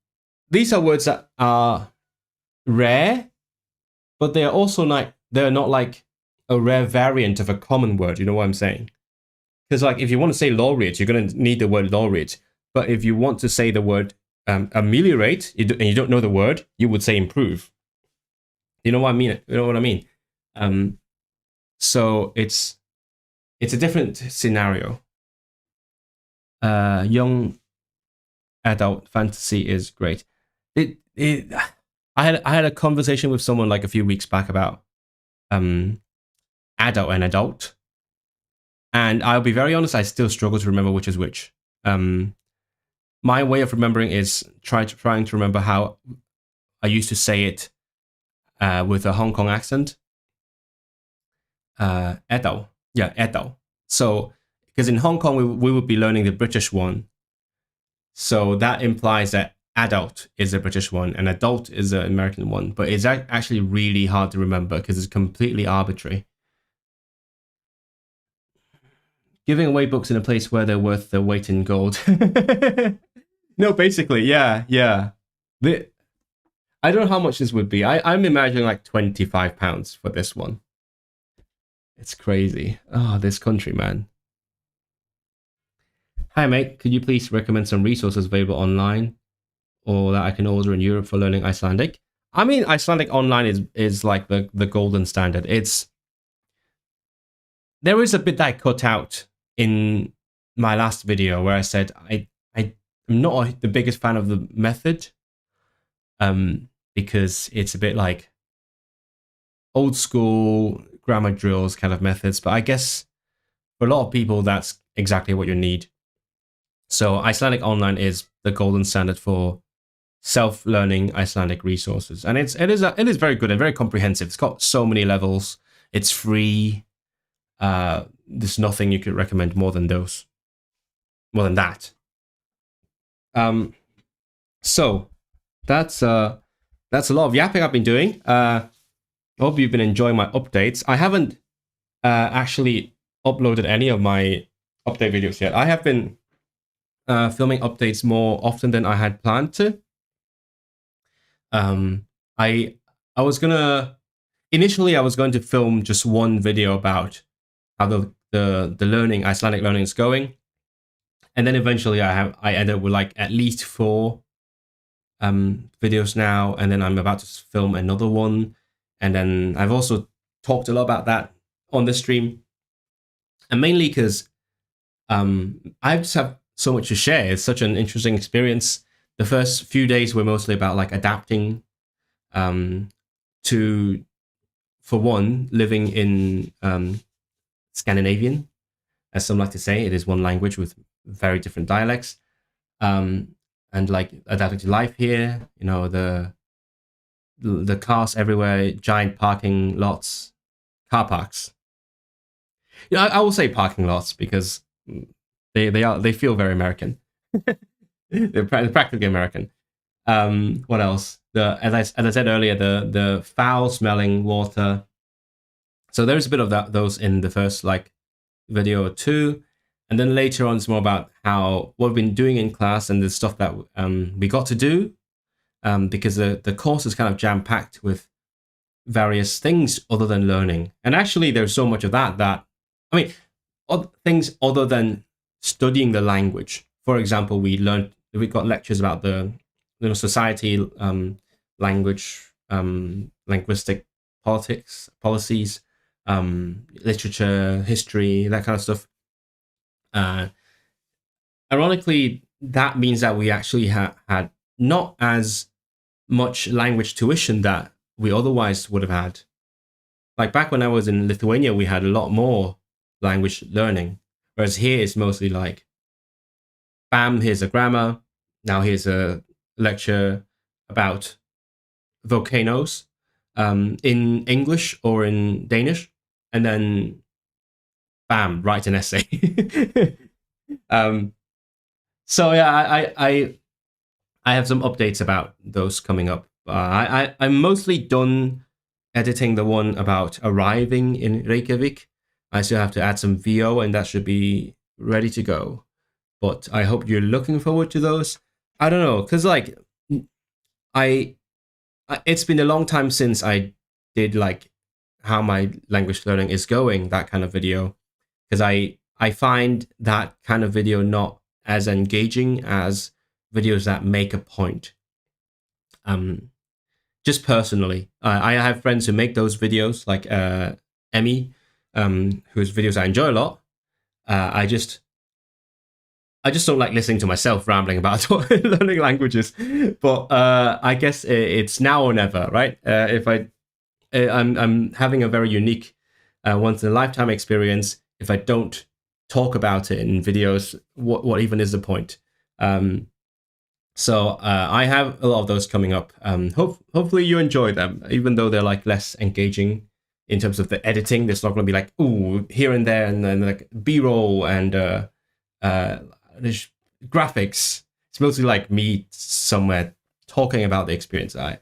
these are words that are rare, but they're also they're not like a rare variant of a common word. You know what I'm saying? Because like, if you want to say laureate, you're going to need the word laureate. But if you want to say the word ameliorate, and you don't know the word, you would say improve. You know what I mean? You know what I mean? So it's a different scenario. Young adult fantasy is great. I had a conversation with someone like a few weeks back about adult and adult, and I'll be very honest, I still struggle to remember which is which. My way of remembering is trying to remember how I used to say it with a Hong Kong accent. Adult. Yeah, adult. So, because in Hong Kong, we would be learning the British one. So that implies that adult is a British one and adult is an American one. But it's actually really hard to remember because it's completely arbitrary. Giving away books in a place where they're worth their weight in gold. No, basically, yeah. I don't know how much this would be. I'm imagining like £25 for this one. It's crazy. Oh, this country, man. Hi, mate. Could you please recommend some resources available online or that I can order in Europe for learning Icelandic? I mean, Icelandic online is like the golden standard. There is a bit that I cut out in my last video where I said I'm not the biggest fan of the method because it's a bit like old school grammar drills kind of methods. But I guess for a lot of people, that's exactly what you need. So Icelandic Online is the golden standard for self-learning Icelandic resources. And it is very good and very comprehensive. It's got so many levels. It's free. there's nothing you could recommend more than that. So that's a lot of yapping I've been doing. I hope you've been enjoying my updates. I haven't actually uploaded any of my update videos yet. I have been filming updates more often than I had planned to. I was gonna initially I was going to film just one video about how the learning Icelandic learning is going, and then eventually I ended up with like at least 4 videos now, and then I'm about to film another one, and then I've also talked a lot about that on the stream, and mainly because I just have so much to share. It's such an interesting experience. The first few days were mostly about like adapting to, for one, living in Scandinavian, as some like to say. It is one language with very different dialects, and like adapting to life here. You know, the cars everywhere, giant parking lots, car parks. You know, I will say parking lots because they feel very American. They're practically American. What else? As I said earlier, the foul smelling water. So there's a bit of those in the first like video or two, and then later on it's more about what we've been doing in class and the stuff that we got to do, because the course is kind of jam packed with various things other than learning. And actually, there's so much of that I mean, things other than studying the language. For example, we got lectures about the society, language, linguistic policies, literature, history, that kind of stuff. Ironically, that means that we actually had not as much language tuition that we otherwise would have had. Like back when I was in Lithuania, we had a lot more language learning, whereas here it's mostly like, bam, here's a grammar. Now here's a lecture about volcanoes in English or in Danish, and then bam, write an essay. So yeah, I have some updates about those coming up. I'm mostly done editing the one about arriving in Reykjavík. I still have to add some VO, and that should be ready to go. But I hope you're looking forward to those. I don't know, because like it's been a long time since I did like how my language learning is going, that kind of video, because I find that kind of video not as engaging as videos that make a point. Just personally, I have friends who make those videos, like Emmy, whose videos I enjoy a lot. I just don't like listening to myself rambling about learning languages. But I guess it's now or never, right? If I'm having a very unique, once in a lifetime experience. If I don't talk about it in videos, what even is the point? So I have a lot of those coming up. Hopefully you enjoy them, even though they're like less engaging in terms of the editing. There's not going to be like, ooh, here and there, and then like B-roll and graphics. It's mostly like me somewhere talking about the experience. I've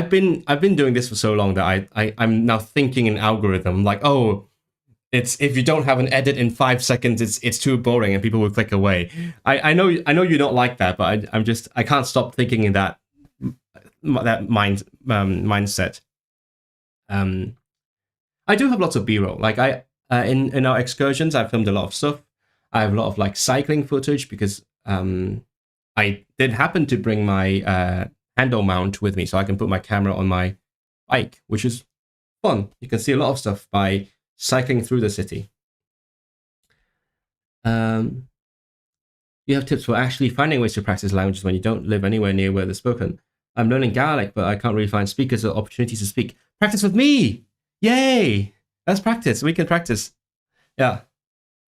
been doing this for so long that I'm now thinking an algorithm like, oh, it's if you don't have an edit in 5 seconds, it's too boring and people will click away. I know you don't like that, but I can't stop thinking in that mindset. I do have lots of B-roll. Like in our excursions, I filmed a lot of stuff. I have a lot of like cycling footage because I did happen to bring my handle mount with me, so I can put my camera on my bike, which is fun. You can see a lot of stuff by cycling through the city. You have tips for actually finding ways to practice languages when you don't live anywhere near where they're spoken. I'm learning Gaelic, but I can't really find speakers or opportunities to speak. Practice with me! Yay! Let's practice. We can practice. Yeah.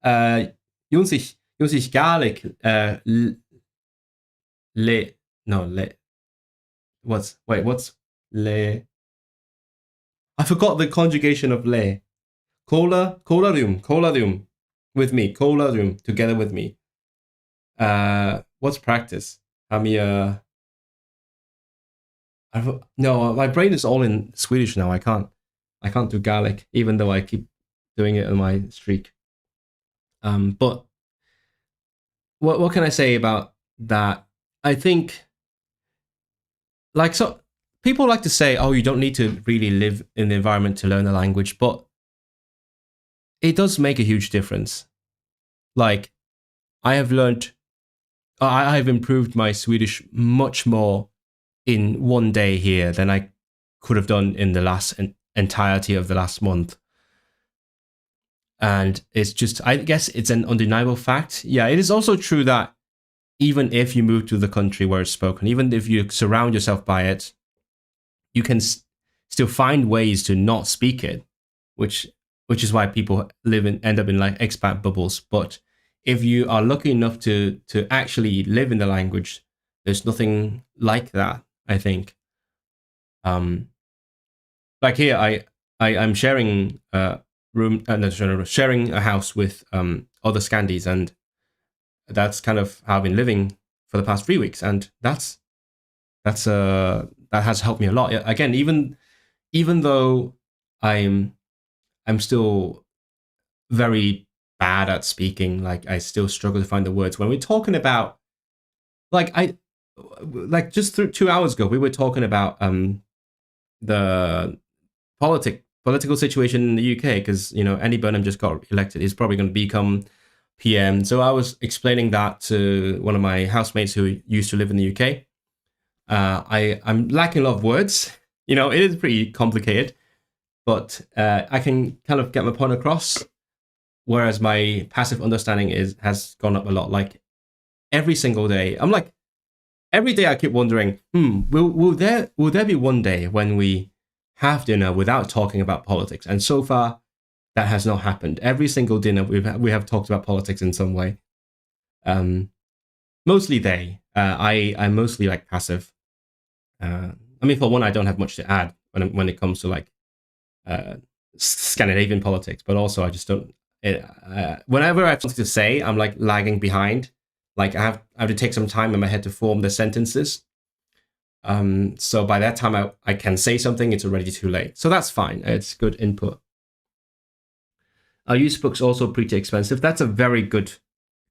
Jungs ich Gaelic. What's le? I forgot the conjugation of le. Kolarum. With me. Kolarum. Together with me. What's practice? No, my brain is all in Swedish now. I can't do Gaelic, even though I keep doing it on my streak. But what can I say about that? I think, so people like to say, oh, you don't need to really live in the environment to learn a language, but it does make a huge difference. Like, I have improved my Swedish much more in one day here than I could have done in the entirety of the last month. And it's just, I guess it's an undeniable fact. Yeah, it is also true that even if you move to the country where it's spoken, even if you surround yourself by it, you can still find ways to not speak it, which is why people end up in like expat bubbles. But if you are lucky enough to actually live in the language, there's nothing like that, I think. Like here, I'm sharing sharing a house with other Scandies, and that's kind of how I've been living for the past 3 weeks, and that has helped me a lot. Again, even though I'm still very bad at speaking, like I still struggle to find the words when we're talking about, just 2 hours ago we were talking about the political situation in the UK, because Andy Burnham just got elected. He's probably going to become PM. So I was explaining that to one of my housemates who used to live in the UK. I'm lacking a lot of words. It is pretty complicated, but I can kind of get my point across. Whereas my passive understanding has gone up a lot. Like every single day, every day I keep wondering, will there be one day when we have dinner without talking about politics? And so far, that has not happened. Every single dinner we have talked about politics in some way. Mostly they. I'm mostly like passive. For one, I don't have much to add when it comes to like Scandinavian politics, but also I just don't. Whenever I have something to say, I'm like lagging behind. Like I have to take some time in my head to form the sentences. So by that time I can say something, it's already too late. So that's fine. It's good input. Are used books also pretty expensive? That's a very good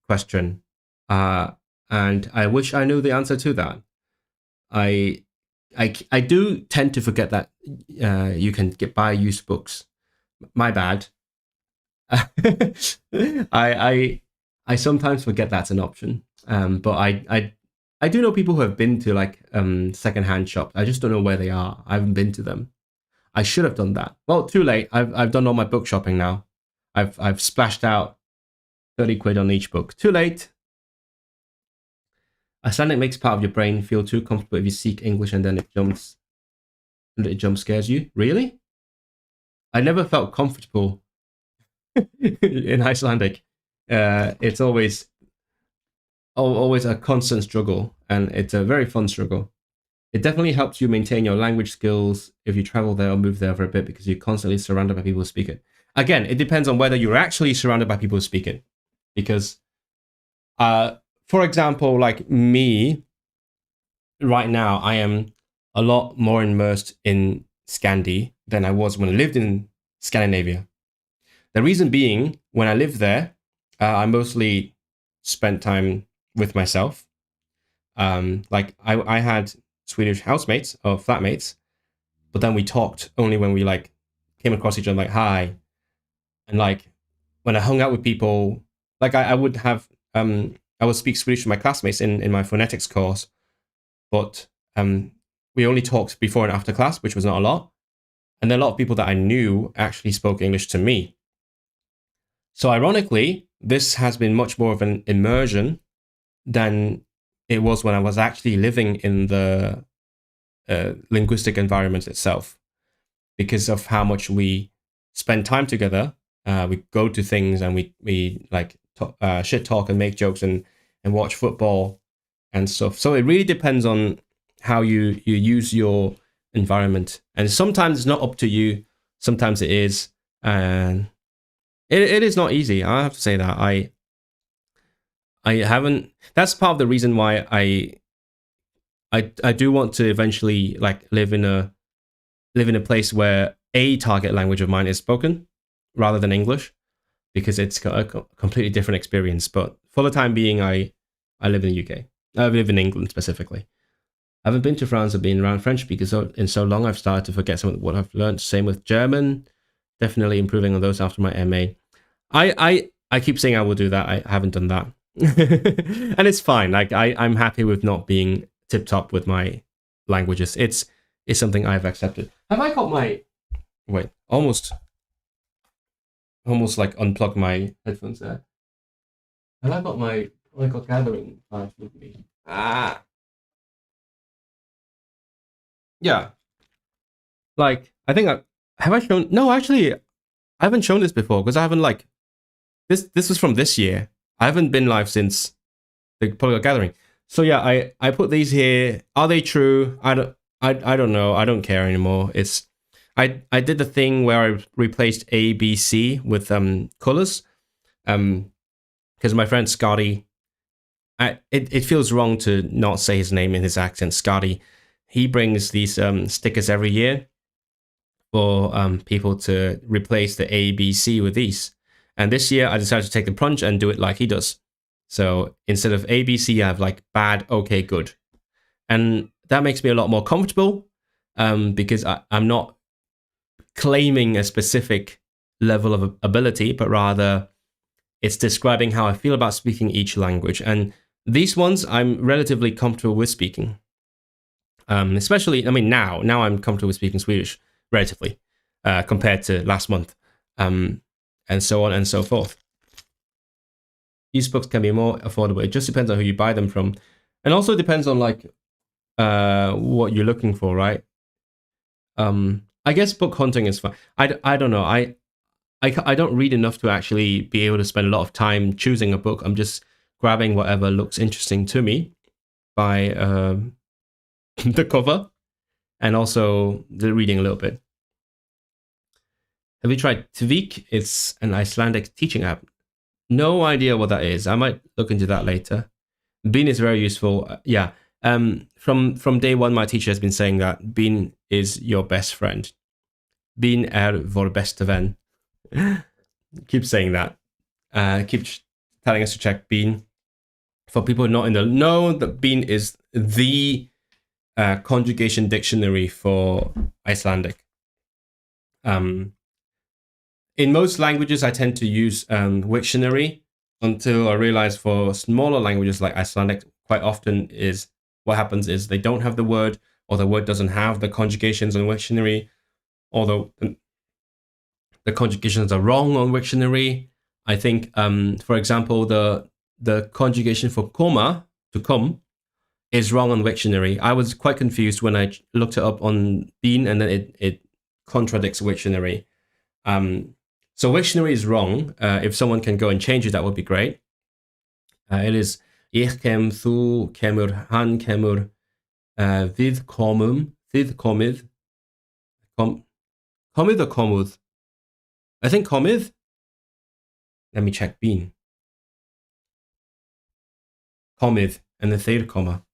question. And I wish I knew the answer to that. I do tend to forget that you can buy used books. My bad. I sometimes forget that's an option. But I do know people who have been to like secondhand shops. I just don't know where they are. I haven't been to them. I should have done that. Well, too late. I've done all my book shopping now. I've splashed out 30 quid on each book. Too late. Icelandic makes part of your brain feel too comfortable if you seek English and then it jump scares you. Really? I never felt comfortable in Icelandic. It's always a constant struggle, and it's a very fun struggle. It definitely helps you maintain your language skills if you travel there or move there for a bit, because you're constantly surrounded by people who speak it. Again, it depends on whether you're actually surrounded by people who speak it. Because, for example, like me, right now, I am a lot more immersed in Scandi than I was when I lived in Scandinavia. The reason being, when I lived there, I mostly spent time with myself. Like I had Swedish housemates or flatmates, but then we talked only when we like came across each other, like hi. And like when I hung out with people, like I would speak Swedish to my classmates in my phonetics course, but we only talked before and after class, which was not a lot. And then a lot of people that I knew actually spoke English to me. So ironically, this has been much more of an immersion than it was when I was actually living in the linguistic environment itself, because of how much we spend time together. We go to things and we like shit talk and make jokes and watch football and stuff. So it really depends on how you use your environment. And sometimes it's not up to you Sometimes it is, and it is not easy. I have to say that I haven't. That's part of the reason why I do want to eventually like live in a place where a target language of mine is spoken rather than English, because it's got a completely different experience. But for the time being, I live in the UK. I live in England specifically. I haven't been to France. I've been around French speakers in so long. I've started to forget some of what I've learned. Same with German. Definitely improving on those after my MA. I keep saying I will do that. I haven't done that, and it's fine. Like I'm happy with not being tip top with my languages. It's something I've accepted. Have I got my wait? Almost like unplugged my headphones there. Have I got my gathering files with me? Yeah. Like I think have I shown? No, actually, I haven't shown this before because I haven't like this. This was from this year. I haven't been live since the polyglot gathering. So yeah, I put these here. Are they true? I don't know. I don't care anymore. It's I did the thing where I replaced A, B, C with colors. Because my friend Scotty, it feels wrong to not say his name in his accent. Scotty, he brings these stickers every year for people to replace the A, B, C with these. And this year I decided to take the plunge and do it like he does. So instead of A, B, C, I have like bad, okay, good. And that makes me a lot more comfortable because I'm not claiming a specific level of ability, but rather it's describing how I feel about speaking each language. And these ones I'm relatively comfortable with speaking. Especially, I mean, now I'm comfortable with speaking Swedish relatively compared to last month, and so on and so forth. These books can be more affordable. It just depends on who you buy them from, and also depends on like what you're looking for, right? I guess book hunting is fun. I don't know. I don't read enough to actually be able to spend a lot of time choosing a book. I'm just grabbing whatever looks interesting to me by the cover and also the reading a little bit. Have you tried Tvik? It's an Icelandic teaching app. No idea what that is. I might look into that later. Bean is very useful. Yeah. From day one, my teacher has been saying that Bean is your best friend. Bean vår bästa vän. Keep saying that. Keep telling us to check Bean. For people not in the know, that Bean is the conjugation dictionary for Icelandic. In most languages, I tend to use Wiktionary until I realize for smaller languages like Icelandic, quite often is what happens is they don't have the word, or the word doesn't have the conjugations on Wiktionary, although the conjugations are wrong on Wiktionary. I think, for example, the conjugation for koma, to come, is wrong on Wiktionary. I was quite confused when I looked it up on Bean, and then it contradicts Wiktionary. So Wiktionary is wrong. If someone can go and change it, that would be great. It is ich kem, þú kemur, hann kemur, við komum, þið komið, komið or komud? I think komið. Let me check Bean. Komið and the þeir koma.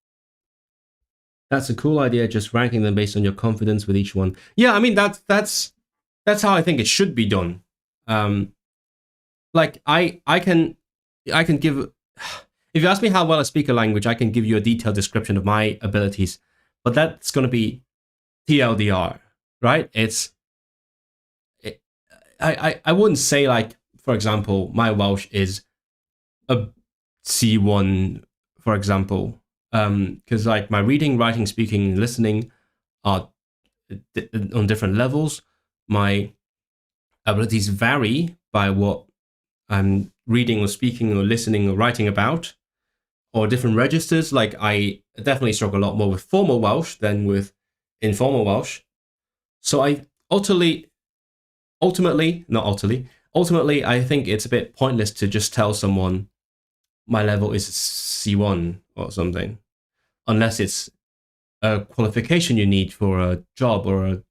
That's a cool idea, just ranking them based on your confidence with each one. Yeah, I mean that's how I think it should be done. Like I can give, if you ask me how well I speak a language, I can give you a detailed description of my abilities, but that's going to be TLDR, right? I wouldn't say, like, for example, my Welsh is a C1, for example, because like my reading, writing, speaking, listening are on different levels. My abilities vary by what I'm reading or speaking or listening or writing about, or different registers. Like I definitely struggle a lot more with formal Welsh than with informal Welsh. So ultimately, I think it's a bit pointless to just tell someone my level is C1 or something, unless it's a qualification you need for a job or a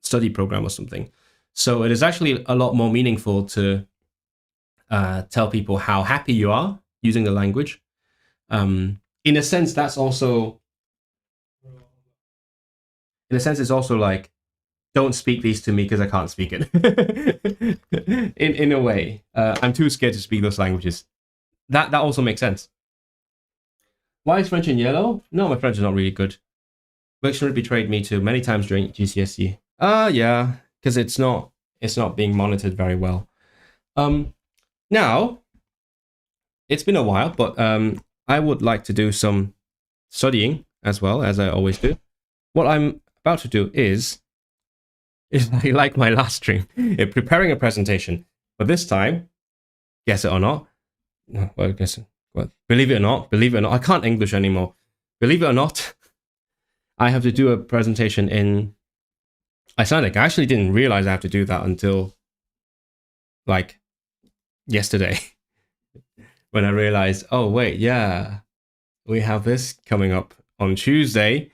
study program or something. So it is actually a lot more meaningful to tell people how happy you are using the language. In a sense, that's also, in a sense, it's also like, don't speak these to me because I can't speak it. in a way, I'm too scared to speak those languages. That also makes sense. Why is French in yellow? No, my French is not really good. Dictionary betrayed me too many times during GCSE. Yeah, because it's not being monitored very well. Now it's been a while, but I would like to do some studying as well, as I always do. What I'm about to do is like my last stream, preparing a presentation. But this time, guess it or not, well, believe it or not, I can't English anymore. Believe it or not, I have to do a presentation in Icelandic. I actually didn't realize I have to do that until like yesterday when I realized, oh wait, yeah, we have this coming up on Tuesday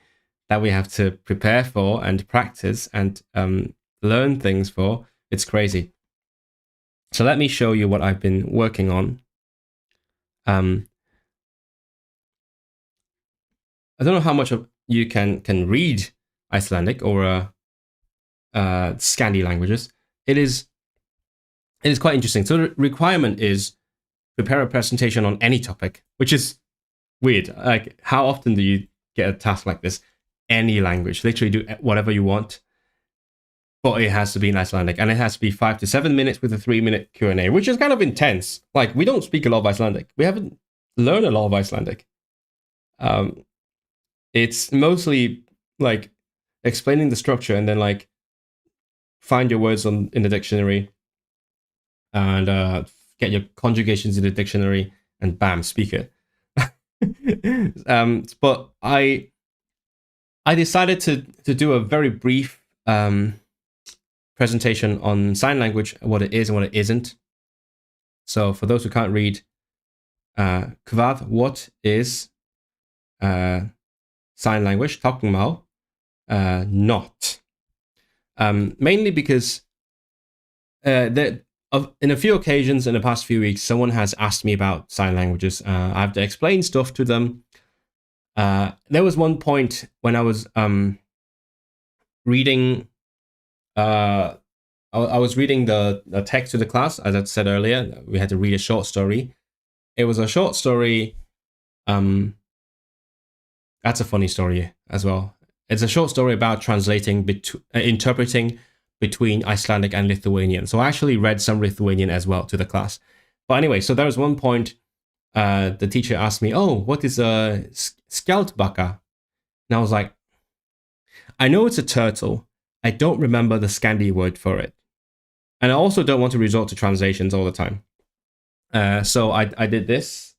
that we have to prepare for and practice and learn things for. It's crazy. So let me show you what I've been working on. I don't know how much of you can read Icelandic or Scandi languages. It is quite interesting. So the requirement is prepare a presentation on any topic, which is weird. Like, how often do you get a task like this? Any language, literally do whatever you want, but it has to be in Icelandic, and it has to be 5 to 7 minutes with a 3-minute Q&A, which is kind of intense. Like, we don't speak a lot of Icelandic. We haven't learned a lot of Icelandic. It's mostly like explaining the structure and then like find your words in the dictionary and get your conjugations in the dictionary and bam, speak it. But I decided to do a very brief presentation on sign language, what it is and what it isn't. So for those who can't read, what is sign language? Táknmál, not. Mainly because in a few occasions in the past few weeks, someone has asked me about sign languages. I have to explain stuff to them. There was one point when I was reading. I was reading the text to the class, as I said earlier. We had to read a short story. It was a short story. That's a funny story as well. It's a short story about interpreting between Icelandic and Lithuanian. So I actually read some Lithuanian as well to the class. But anyway, so there was one point the teacher asked me, oh, what is a skjaldbaka? And I was like, I know it's a turtle. I don't remember the Scandi word for it. And I also don't want to resort to translations all the time. So I did this.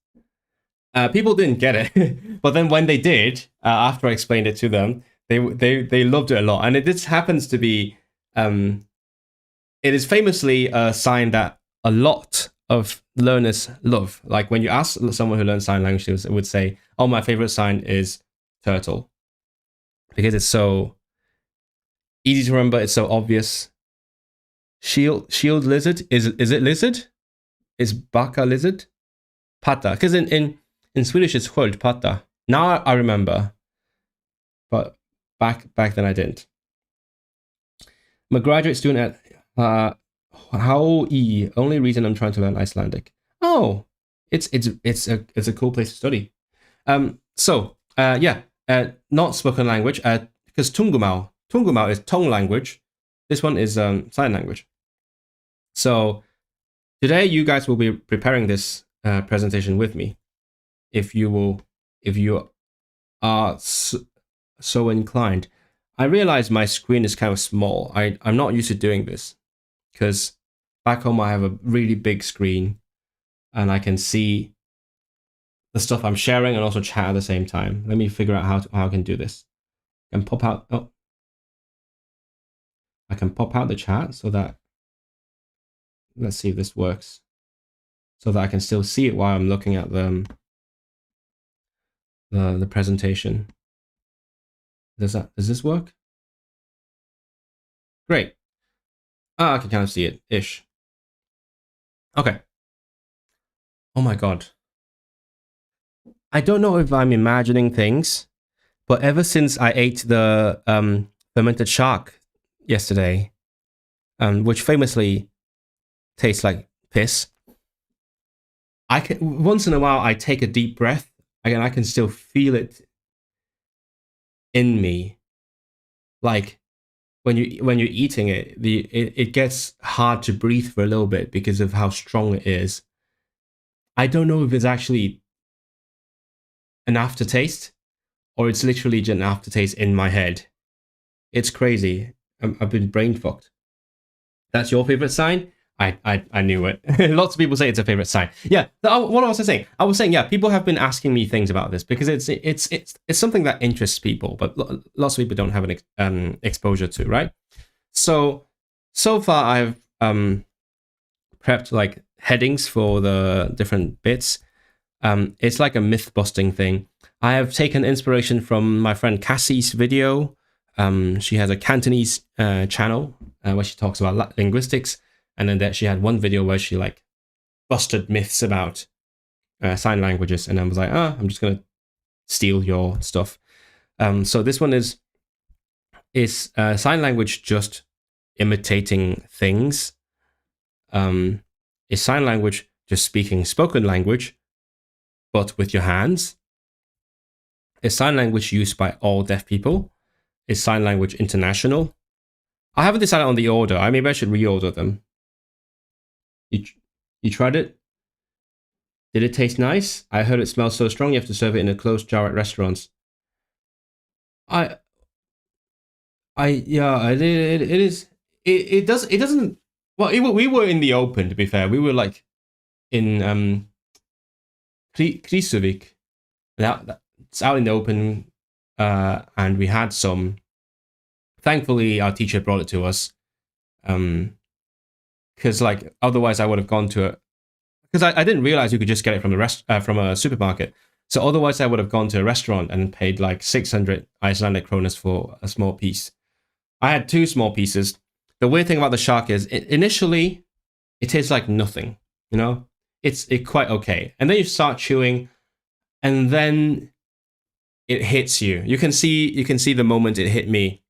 People didn't get it. But then when they did, after I explained it to them, they loved it a lot. And this happens to be, it is famously a sign that a lot of learners love. Like when you ask someone who learns sign languages, it would say, oh, my favorite sign is turtle. Because it's so easy to remember, it's so obvious. Shield lizard, is it lizard? Is baka lizard? Pata, because in Swedish it's sköldpadda. Now I remember, but back then I didn't. I'm a graduate student at Hawaii. Only reason I'm trying to learn Icelandic. Oh, it's a cool place to study. Not spoken language. Because tungumál is tongue language. This one is sign language. So today you guys will be preparing this presentation with me. If you are so inclined. I realize my screen is kind of small. I'm not used to doing this because back home I have a really big screen and I can see the stuff I'm sharing and also chat at the same time. Let me figure out how I can do this. I can pop out. Oh, I can pop out the chat so that. Let's see if this works. So that I can still see it while I'm looking at the presentation. Does this work? Great. Ah, I can kind of see it ish. Okay. Oh my god. I don't know if I'm imagining things, but ever since I ate the fermented shark yesterday, which famously tastes like piss, I can once in a while I take a deep breath and I can still feel it in me. Like when you're eating it, it gets hard to breathe for a little bit because of how strong it is. I don't know if it's actually an aftertaste or it's literally just an aftertaste in my head. It's crazy. I've been brain fucked. That's your favorite sign? I knew it. Lots of people say it's a favorite sign. Yeah. What was I saying? I was saying, yeah, people have been asking me things about this because it's something that interests people, but lots of people don't have an exposure to, right? So far I've prepped like headings for the different bits. It's like a myth busting thing. I have taken inspiration from my friend Cassie's video. She has a Cantonese channel where she talks about linguistics, and then she had one video where she like busted myths about sign languages, and I was like, I'm just gonna steal your stuff. So this one is sign language just imitating things? Is sign language just speaking spoken language, but with your hands? Is sign language used by all deaf people? Is sign language international? I haven't decided on the order. Maybe I should reorder them. You tried it? Did it taste nice? I heard it smells so strong you have to serve it in a closed jar at restaurants. I yeah, it is. It doesn't. Well, we were in the open. To be fair, we were like in Krýsuvík. It's out in the open, and we had some. Thankfully, our teacher brought it to us. Because like otherwise I would have gone to it. Because I didn't realize you could just get it from from a supermarket. So otherwise I would have gone to a restaurant and paid like 600 Icelandic kronas for a small piece. I had two small pieces. The weird thing about the shark is initially it tastes like nothing. You know, it's quite okay, and then you start chewing, and then it hits you. You can see the moment it hit me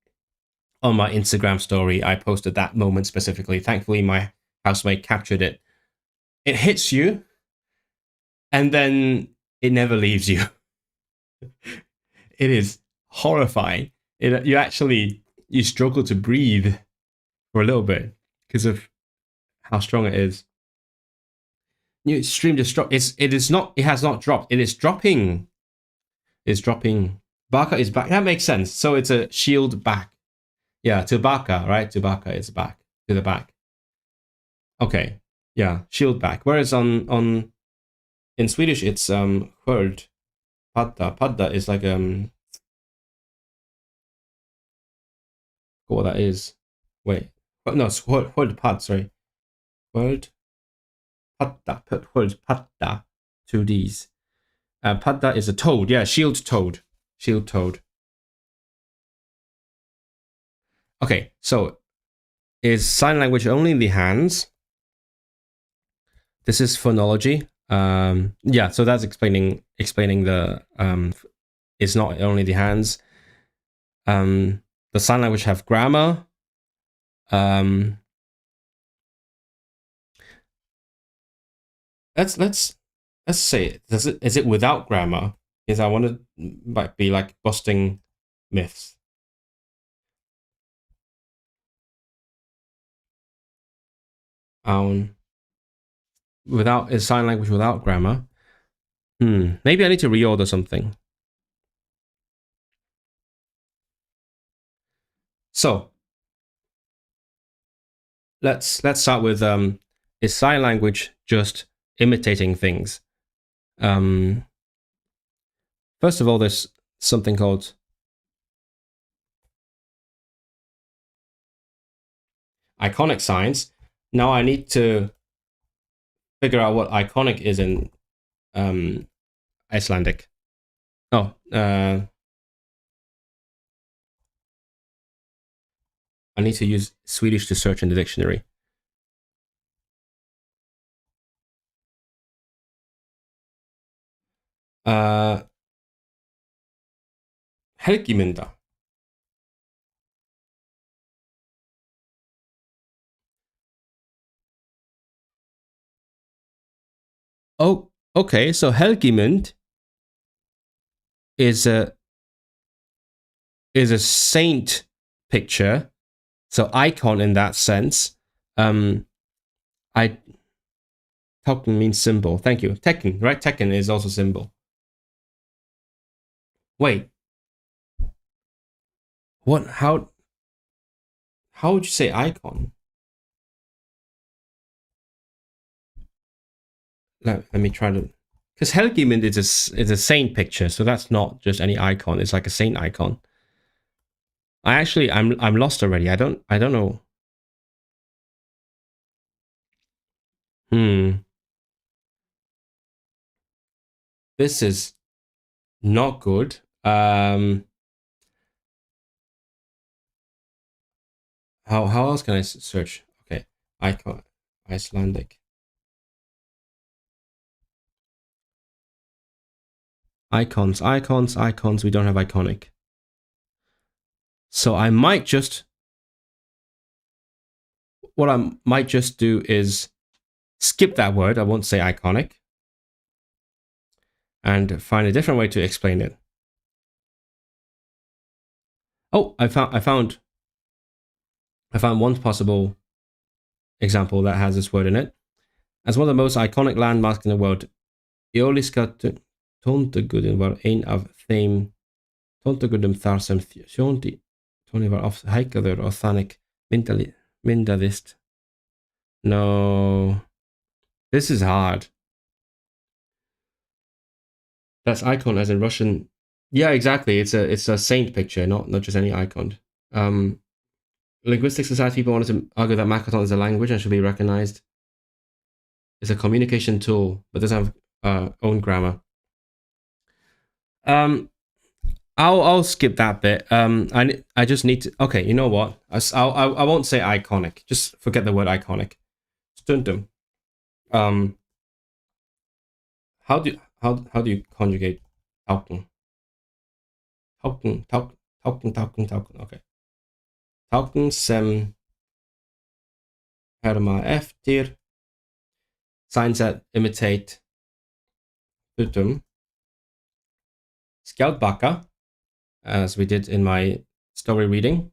on my Instagram story. I posted that moment specifically. Thankfully, my housemate captured it. It hits you, and then it never leaves you. It is horrifying. You struggle to breathe for a little bit because of how strong it is. Your stream just dropped. It is not. It has not dropped. It is dropping. It's dropping. Baka is back. That makes sense. So it's a shield back. Yeah, to Baka, right? To Baka is back. To the back. Okay. Yeah, shield back. Whereas on in Swedish it's word padda. Padda is like what that is. Wait. No, it's word pad, sorry. Word padda. Word padda. Two D's. Padda is a toad. Yeah, shield toad. Shield toad. Okay, so is sign language only in the hands? This is phonology. Yeah, so that's explaining the it's not only the hands. The sign language have grammar. Let's say is it without grammar? Because I want to be like busting myths. Without is sign language without grammar. Maybe I need to reorder something. So let's start with is sign language just imitating things? First of all, there's something called iconic signs. Now I need to figure out what iconic is in Icelandic. Oh, I need to use Swedish to search in the dictionary. Helgimynda. Oh, okay. So Helgimund is a saint picture, so icon in that sense. I Tekken means symbol. Thank you. Tekken, right? Tekken is also symbol. Wait, what? How would you say icon? Let me try to. Because Helgimund is a saint picture, so that's not just any icon. It's like a saint icon. I'm lost already. I don't know. Hmm. This is not good. How else can I search? Okay, icon Icelandic icons. We don't have iconic. So I might just what I might just do is skip that word. I won't say iconic, and find a different way to explain it. Oh, I found one possible example that has this word in it. As one of the most iconic landmarks in the world, Eoliska Tóndagudin var ein af þeim tóndagudum þar sem sjóndi tóni var oft hækkaður og þannig myndaðist. No, this is hard. That's icon as in Russian. Yeah, exactly. It's a saint picture, not just any icon. Linguistic Society people wanted to argue that Makaton is a language and should be recognized. It's a communication tool, but doesn't have own grammar. I'll skip that bit. I just need to. Okay, you know what? I won't say iconic. Just forget the word iconic. Stundum. How do you conjugate tákn? Tákn. Okay. Tákn sem herma eftir. Signs that imitate hlutum. Skjaldbaka, as we did in my story reading.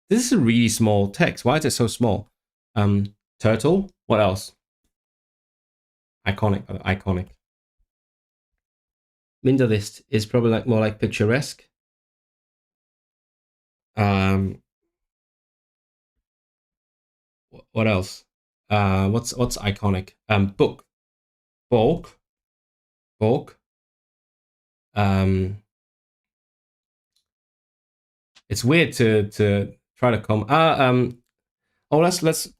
This is a really small text. Why is it so small? Turtle. What else? Iconic. Myndaðist is probably more like picturesque. What else? What's iconic? Book. Borg. It's weird to try to come. Let's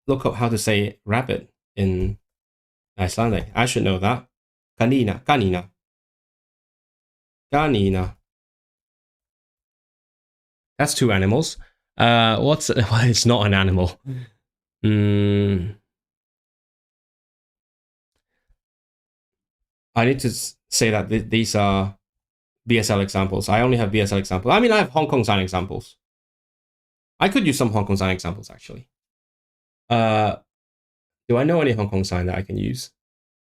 look up how to say rabbit in Icelandic. I should know that. Kanina. That's two animals. It's not an animal. I need to say that these are BSL examples. I only have BSL examples. I mean, I have Hong Kong sign examples. I could use some Hong Kong sign examples, actually. Do I know any Hong Kong sign that I can use?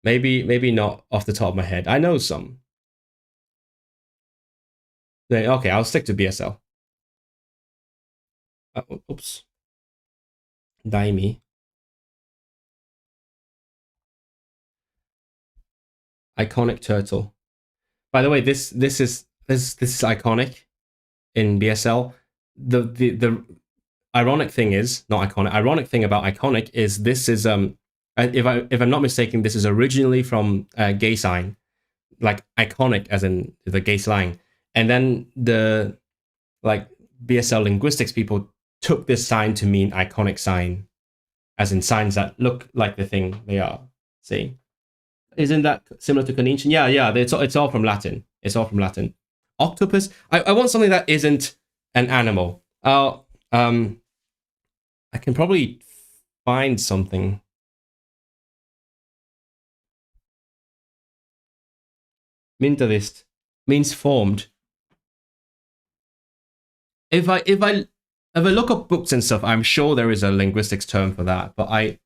Maybe not off the top of my head. I know some. Okay, I'll stick to BSL. Oops. Daimi. Iconic turtle. By the way, this is iconic in BSL. The ironic thing is not iconic. Ironic thing about iconic is this is if I'm not mistaken, this is originally from gay sign, like iconic as in the gay slang, and then the like BSL linguistics people took this sign to mean iconic sign, as in signs that look like the thing they are. See, isn't that similar to Canadian? Yeah. It's all from Latin. Octopus. I want something that isn't an animal. Oh, I can probably find something. Myndarist means formed. If I look up books and stuff, I'm sure there is a linguistics term for that. But I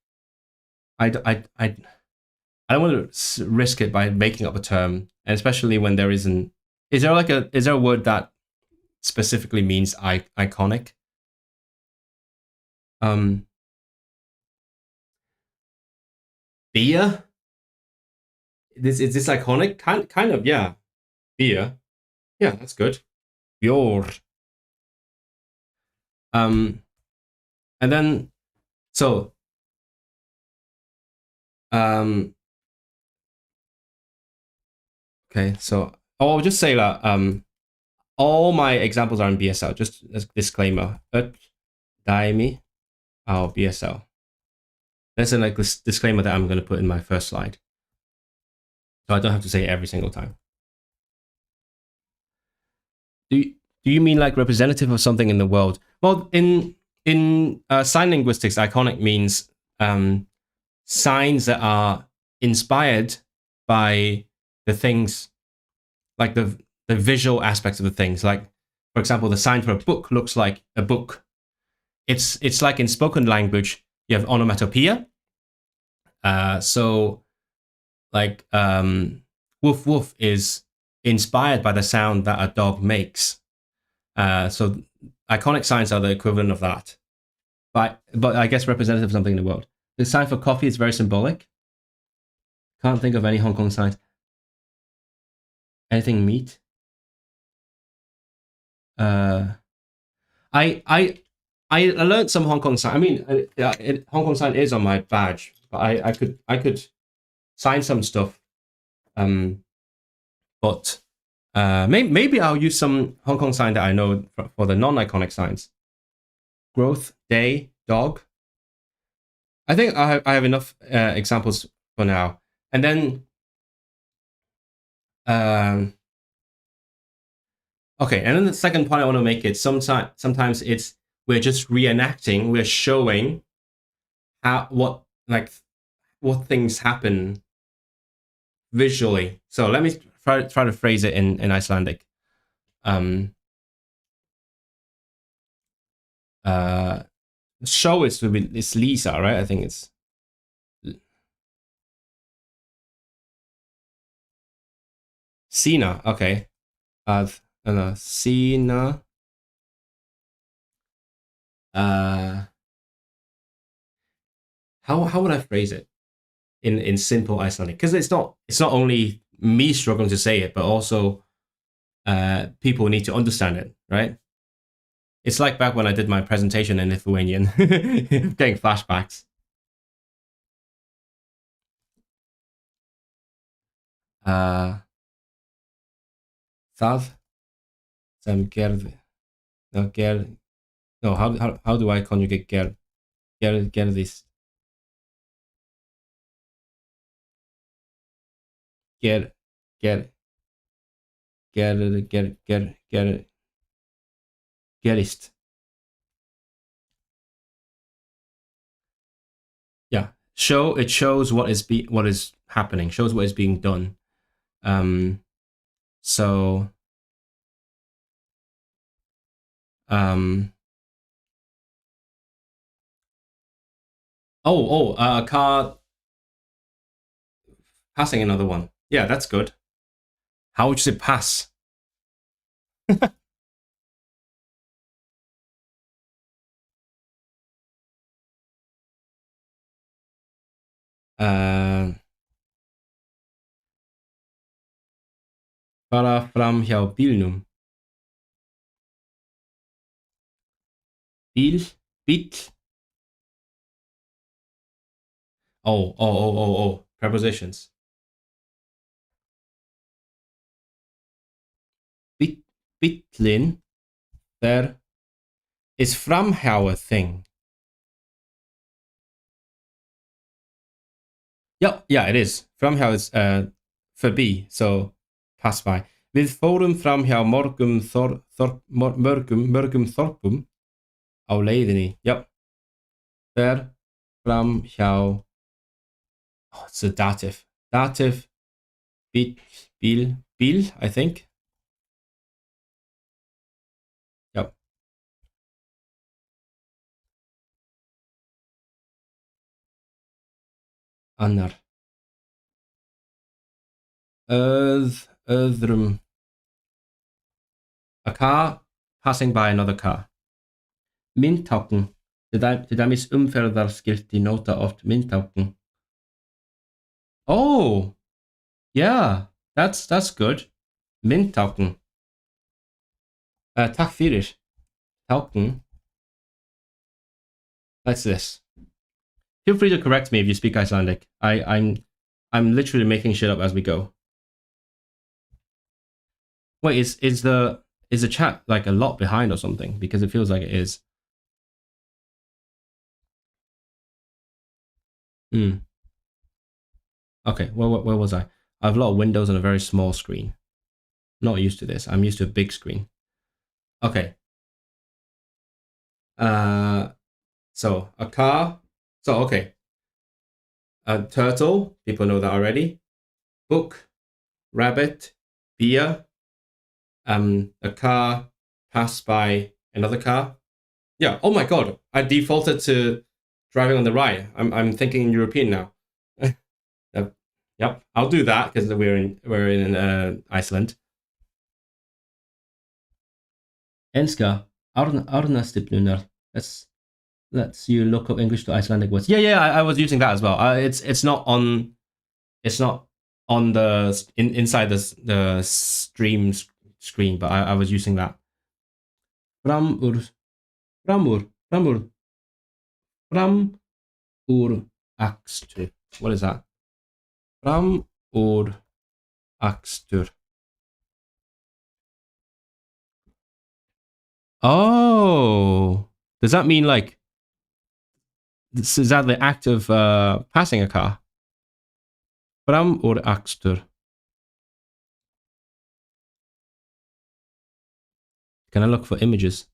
don't want to risk it by making up a term, and especially when there isn't. Is there a word that specifically means iconic? Um, beer. Is this iconic? Kind of, yeah. Beer. Yeah, that's good. Bjor. Um, and then so um, okay, so I'll just say that all my examples are in BSL. Just as a disclaimer. Daimi, our BSL. That's a like disclaimer that I'm going to put in my first slide, so I don't have to say it every single time. Do you, do you mean like representative of something in the world? Well, in sign linguistics, iconic means signs that are inspired by the things, like the visual aspects of the things. Like, for example, the sign for a book looks like a book. It's like in spoken language, you have onomatopoeia. So like woof woof is inspired by the sound that a dog makes. So iconic signs are the equivalent of that. But I guess representative of something in the world. The sign for coffee is very symbolic. Can't think of any Hong Kong signs. Anything meat? Uh, I I I learned some Hong Kong sign. I mean, Hong Kong sign is on my badge, but I could sign some stuff. Um, but maybe I'll use some Hong Kong sign that I know for the non-iconic signs. Growth, day, dog. I think I have enough examples for now. And then, um, okay, and then the second point I want to make is sometimes it's we're just reenacting, we're showing how what things happen visually. So let me try to phrase it in Icelandic. Uh, show it's Lisa, right? I think it's Sina. Okay. Sina. Uh, how would I phrase it in simple Icelandic? Because it's not only me struggling to say it, but also people need to understand it, right? It's like back when I did my presentation in Lithuanian, getting flashbacks. Uh, það sem gerði, no, no, how do I conjugate gerðist? Ger, ger, gerist. Yeah, it shows what is happening, shows what is being done. So a car passing another one. Yeah, that's good. How would you say pass? Fara fram hjá bílnum. Bíll. Oh. Prepositions. Bíllinn there is framhjá a thing. Yeah, it is. Framhjá is förbi, so pass by. Við fórum framhjá mörgum þorpum á leiðinni. Yep. Fer fram hjá. Oh, it's a dative. Dative. Bíl, I think. Yep. Annar. Öðrum. A car passing by another car. Myndtákn. Til dæmis umferðarskilti nota oft myndtákn. Oh, yeah, that's good. Myndtákn. Takk fyrir. Tákn. That's this. Feel free to correct me if you speak Icelandic. I'm literally making shit up as we go. Wait, is the chat like a lot behind or something? Because it feels like it is. Okay, where was I? I have a lot of windows on a very small screen. Not used to this. I'm used to a big screen. Okay. So a car. So okay. A turtle. People know that already. Book. Rabbit. Beer. A car passed by another car. Yeah. Oh my god. I defaulted to driving on the right. I'm thinking European now. Yep. I'll do that because we're in Iceland. Enska. Árnastefnunar. That's you look up English to Icelandic words. Yeah. I was using that as well. It's not on the inside the stream screen, but I was using that. Framur akstur. What is that? Framur akstur. Oh, does that mean like? Is that the act of passing a car? Framur akstur. Can I look for images?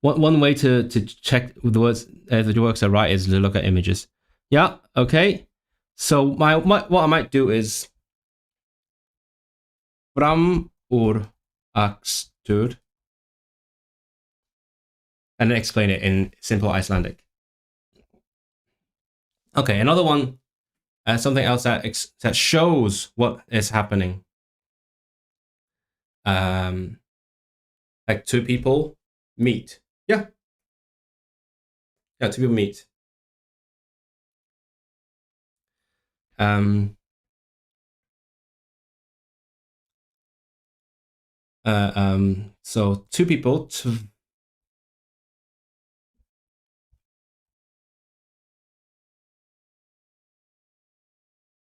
One way to check the words if the works are right is to look at images. Yeah, okay. So what I might do is fram úr akstur and then explain it in simple Icelandic. Okay, another one, something else that shows what is happening. Like two people meet. Yeah, two people meet. So two people.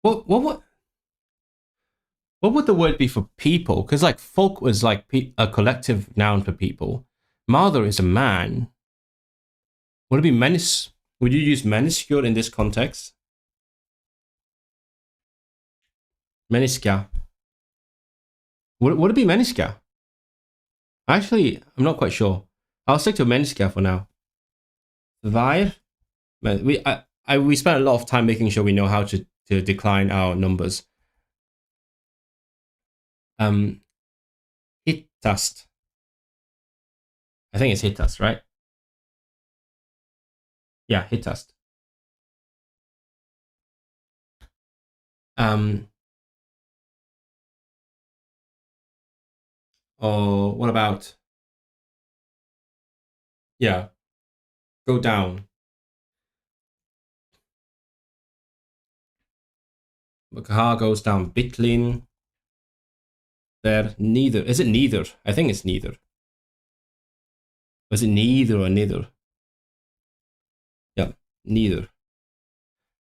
What would the word be for people? Because like folk was like a collective noun for people. Mother is a man. Would it be menis? Would you use meniskjur in this context? Meniska. Would it be meniska? Actually, I'm not quite sure. I'll stick to meniska for now. Tvær. We spent a lot of time making sure we know how to decline our numbers. Hittast. I think it's hittast, right? Yeah, hittast. Or what about? Yeah, go down. The car goes down. Bitlin. There, neither. Is it neither? I think it's neither. Was it neither or neither? Yeah, neither.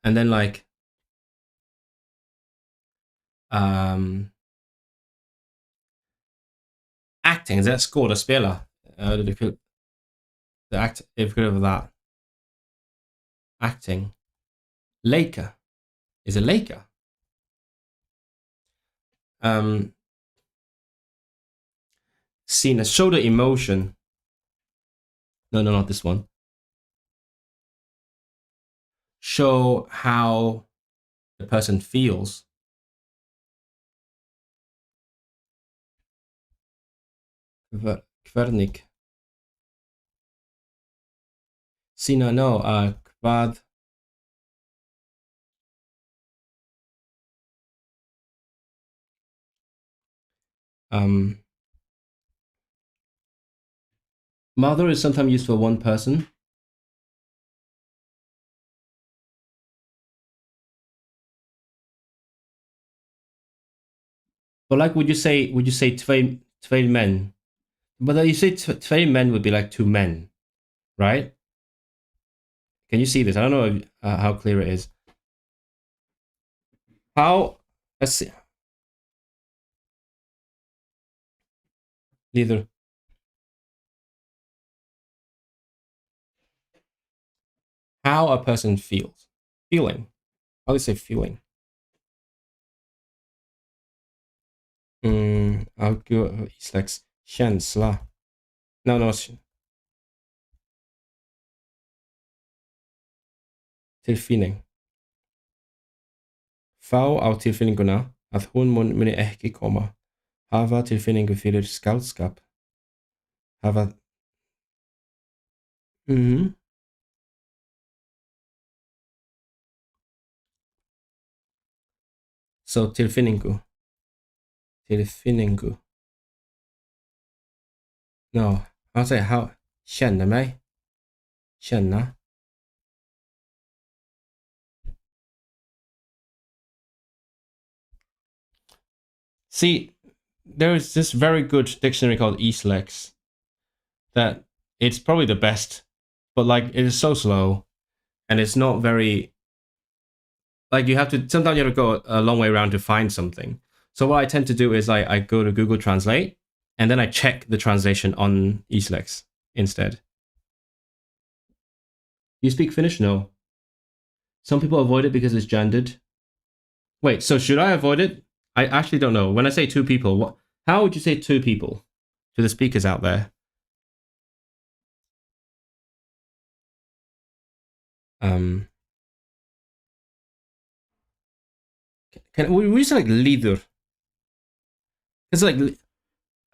And then like, acting. Is that skådespela? The act. If good of that. Acting. Leika. Is it leika? Sina, show the emotion. No, not this one. Show how the person feels. Hvernig. Sina, no, hvað. Mother is sometimes used for one person. But like, would you say tveir men? But you say tveir men would be like two men, right? Can you see this? I don't know how clear it is. How? Let's see. Neither. How a person feels. Feeling. How do you say feeling? Slags känsla. No. Tilfinning. Fá á tilfinninguna að hún muni ekki koma. Hafa tilfinningu fyrir skáldskap. Hafa. So tilfinningu. Tilfinningu. No, I'll say how. Känna mig. Känna. See, there is this very good dictionary called Eastlex that it's probably the best, but like it is so slow and it's not very, like you have to, sometimes you have to go a long way around to find something. So what I tend to do is I go to Google Translate and then I check the translation on Eastlex instead. You speak Finnish? No. Some people avoid it because it's gendered. Wait, so should I avoid it? I actually don't know. When I say two people, how would you say two people to the speakers out there? Can we say like leader? It's like,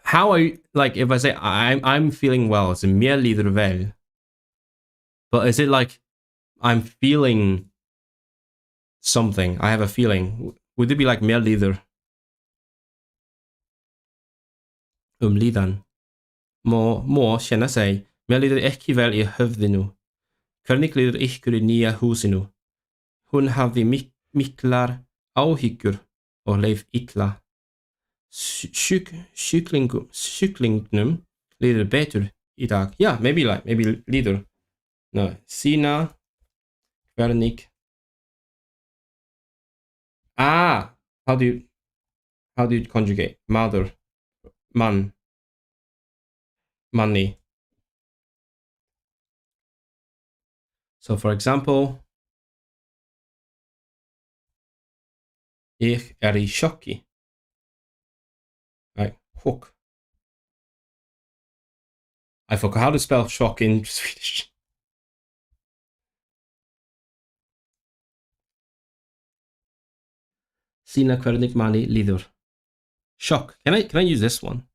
how are you, like if I say I'm feeling well, it's mer leader väl. But is it like I'm feeling something? I have a feeling. Would it be like mer leader? Líðan. Må känna sig. Mér líður ekki vel í höfðinu. Hvernig líður ykkur í nýja húsinu? Hún hafði miklar áhyggjur og leið illa. Sjúklingnum líður betur í dag. Yeah, maybe líður. No, Sina, hvernig. How do you conjugate? Mother, man, money. So for example, ég í sjokki. Right, hook. I forgot how to spell shock in Swedish. Sina, hvernig manni líður. Shock. Can I use this one?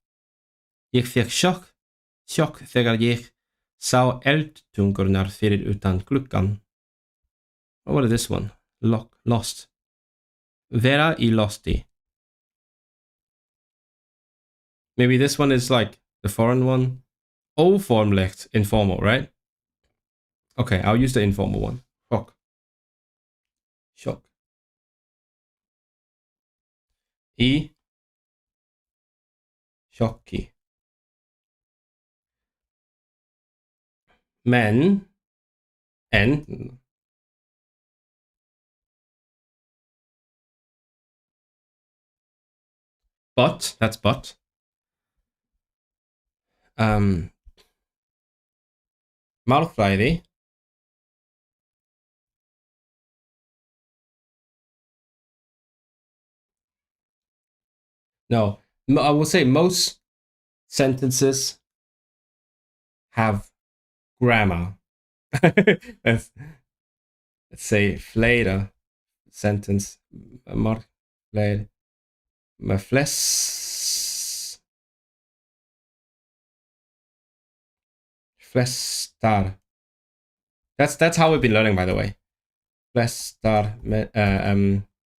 Ég fékk sjokk þegar ég sá eldtungurnar fyrir utan gluggan. What is this one? Lost. Vera í losti. Maybe this one is like the foreign one. Óformlegt, informal, right? Okay, I'll use the informal one. Shock. Í sjokki. Men. En. But. That's but. Málfræði. No, I will say most sentences have grammar. let's, let's say fleira sentence. Fleira. Flestar. That's how we've been learning, by the way. Flestar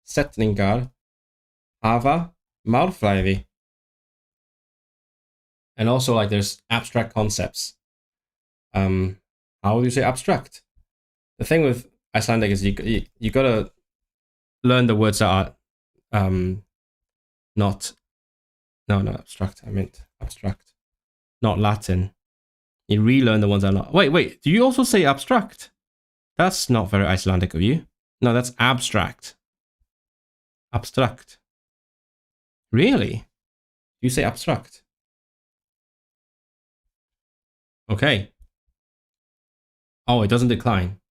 setningar hafa málfræði. And also, like, there's abstract concepts. How would you say abstract? The thing with Icelandic is you gotta learn the words that are not abstract. I meant abstract, not Latin. You relearn the ones that are not. Wait. Do you also say abstract? That's not very Icelandic of you. No, that's abstract. Abstract. Really? You say abstract? Okay. Oh, it doesn't decline.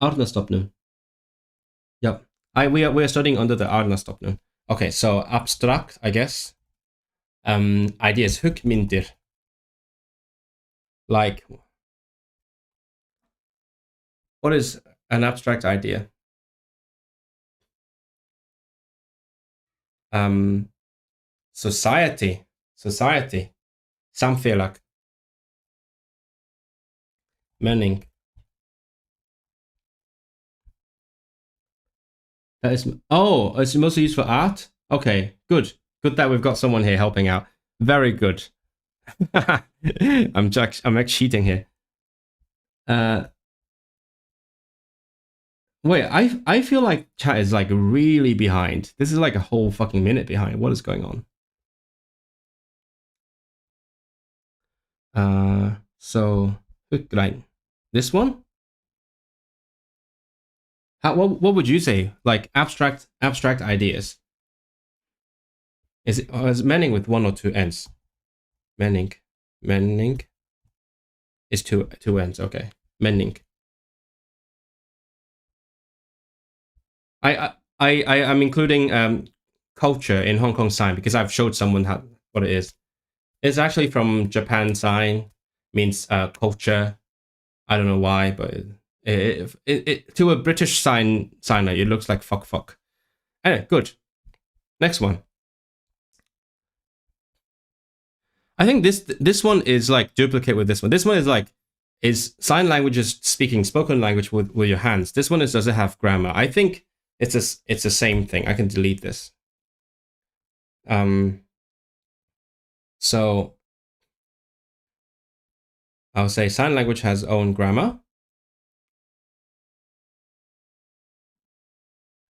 Árnastofnun. Yep. We are studying under the Árnastofnun. Okay, so abstract, I guess. Ideas, hugmyndir. Like, what is an abstract idea? Society. Samfélag. Menning. That is, it's mostly used for art? Okay, good. Good that we've got someone here helping out. Very good. I'm actually cheating here. Wait, I feel like chat is like really behind. This is like a whole fucking minute behind. What is going on? So right, this one. What would you say? Like abstract ideas. Is Menning with one or two ends? Menning is two ends. Okay, Menning. I'm including culture in Hong Kong sign because I've showed someone what it is. It's actually from Japan sign, means culture. I don't know why, but it to a British signer, it looks like fuck. Anyway, good. Next one. I think this one is like duplicate with this one. This one is like is sign language is speaking spoken language with your hands. This one does it have grammar? I think it's the same thing. I can delete this. So I'll say sign language has own grammar.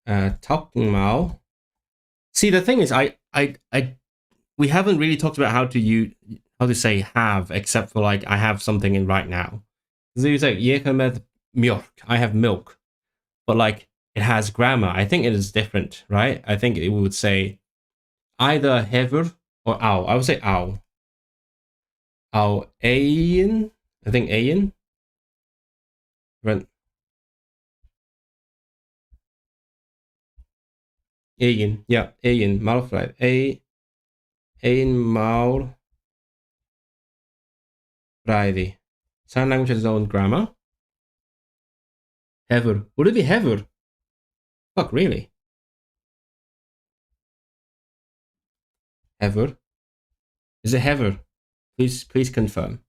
Táknmál. See, the thing is, we haven't really talked about how to say have, except for like I have something in right now. So you say ég er með mjólk. I have milk, but like it has grammar. I think it is different, right? I think it would say either hefur or á. I would say á. Á eigin. I think eigin. Eigin, yeah, eigin málfræði. Ein málfræði. Sign language has its own grammar. Hefur. Would it be hefur? Fuck, really? Hefur. Is it hefur? Please confirm.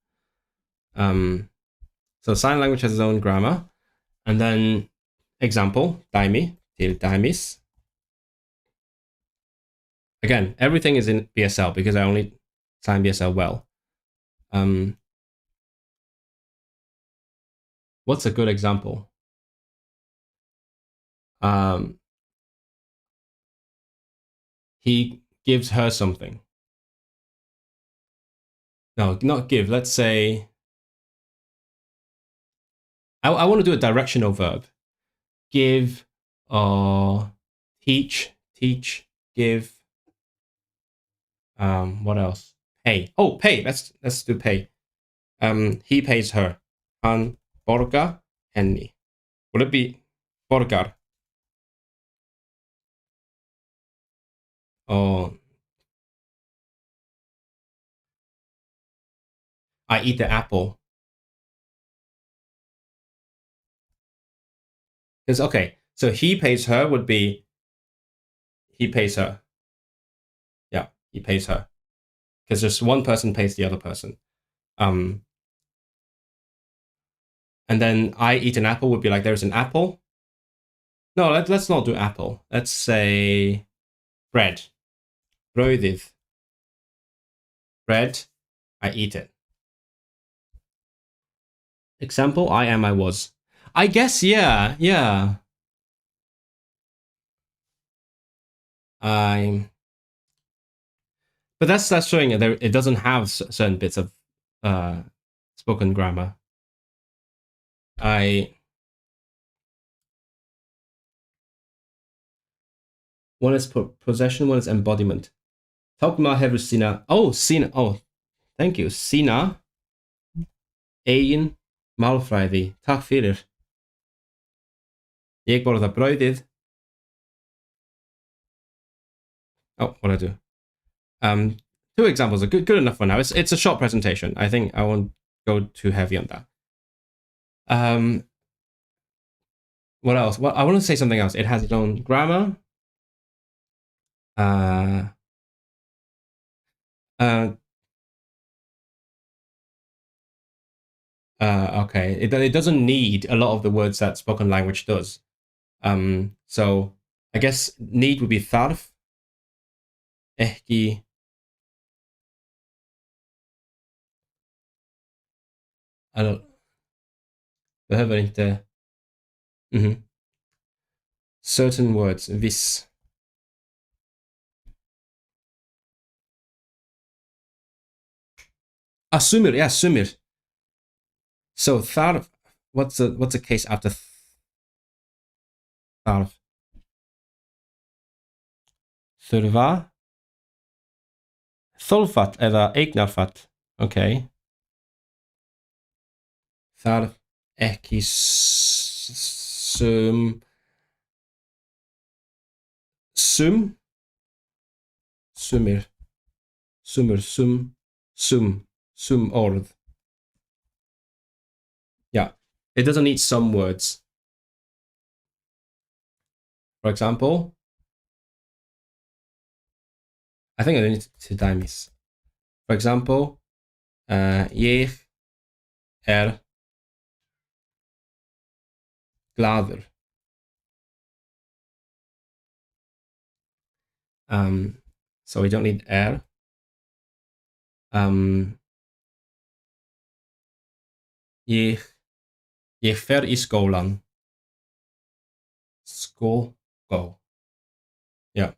So sign language has its own grammar. And then example, dæmi, til dæmis. Again, everything is in BSL because I only sign BSL well. What's a good example? He gives her something. No, not give. Let's say I want to do a directional verb. Give or teach, give. What else? Pay. Oh, pay. Let's do pay. He pays her. Hann borgar henni. Would it be borgar? or I eat the apple. Because, okay, so he pays her would be he pays her. Yeah, he pays her. Because just one person pays the other person. Um, and then I eat an apple would be like there's an apple. No, let's not do apple. Let's say bread. Bröðið. Bread. I eat it. Example, I am, I was. I guess, yeah, yeah. I'm. But that's showing it doesn't have certain bits of uh, spoken grammar. I. One is possession, one is embodiment. Táknmál hefur sína. Oh, sína. Oh, thank you. Sína eigin málfræði. Takk fyrir. Ég borða brauðið. Oh, what do I do? Two examples are good enough for now. It's a short presentation. I think I won't go too heavy on that. What else? Well, I want to say something else. It has its own grammar. Okay. It doesn't need a lot of the words that spoken language does. So I guess need would be þarf. Ekki. I don't. Behöver inte. Certain words. Viss. Sumir. Yeah, sumir. So þarf. What's a case after þarf? Þurfa. Þolfat eða eignarfat. Okay. Þarf ekki sum sumir sum orð. Yeah, it doesn't need some words. For example, I think I need to dæmis. For example, ég glaður. So we don't need ég fer í skólan. School, go. Yeah.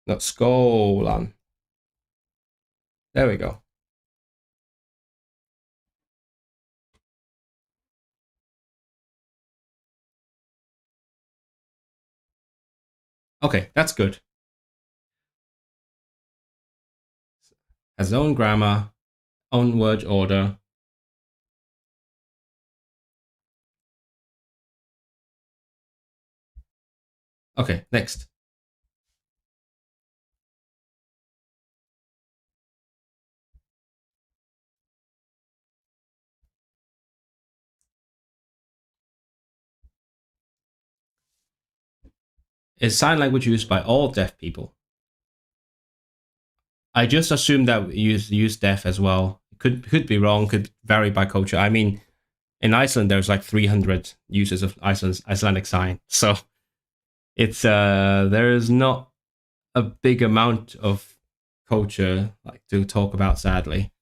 Not skólan. There we go. Okay, that's good. Has own grammar, own word order. Okay, next. Is sign language used by all deaf people? I just assumed that use deaf as well. Could be wrong, could vary by culture. I mean, in Iceland there's like 300 uses of Icelandic sign. So it's there is not a big amount of culture like to talk about, sadly.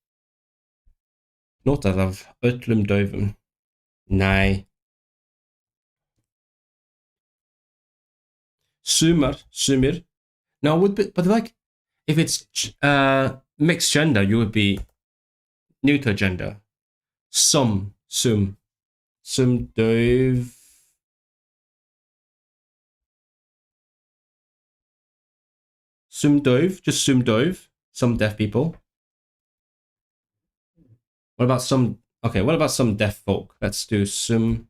Notað af öllum daufum. Nei. Sumir. No, would be, but like if it's mixed gender, you would be neuter gender. Sum dauf. Sum dauf, just sum dauf. Some deaf people. What about some? Okay, what about some deaf folk? Let's do sumt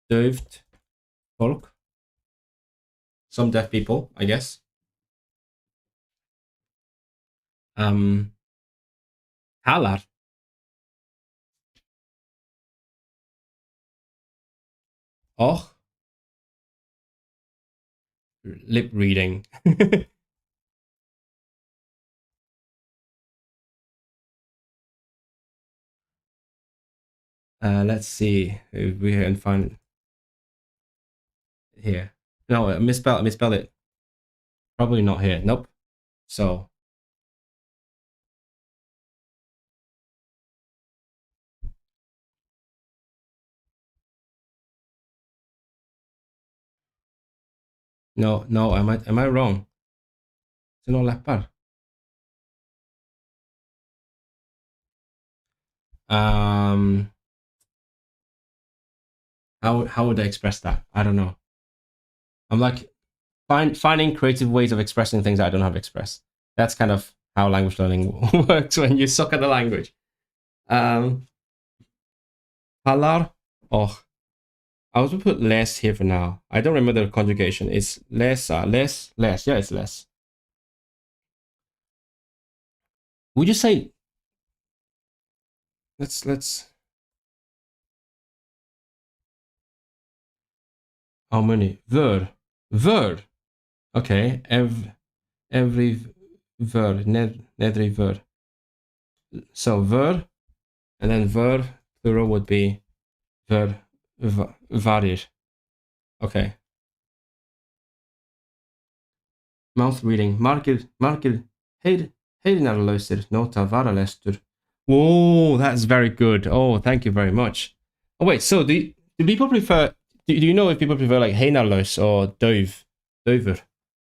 dövt folk. Some deaf people, I guess. Talar. Och. Lip reading. Let's see if we can find it here. No, misspell it. Probably not here. Nope. So no, am I wrong? It's not läppar. How would I express that? I don't know. I'm like finding creative ways of expressing things I don't have expressed. That's kind of how language learning works when you suck at the language. Halar. Oh, I was gonna put less here for now. I don't remember the conjugation. It's less. Yeah, it's less. Would you say? Let's. How many? Ver. Okay. Every ver. Nedri ver. So ver, and then ver plural would be varir. Okay. Mouth reading. Markir. Heyrnarlausir nota varalestur. Whoa, that's very good. Oh, thank you very much. Oh wait, so do people prefer? Do you know if people prefer like heyrnarlaus or dover?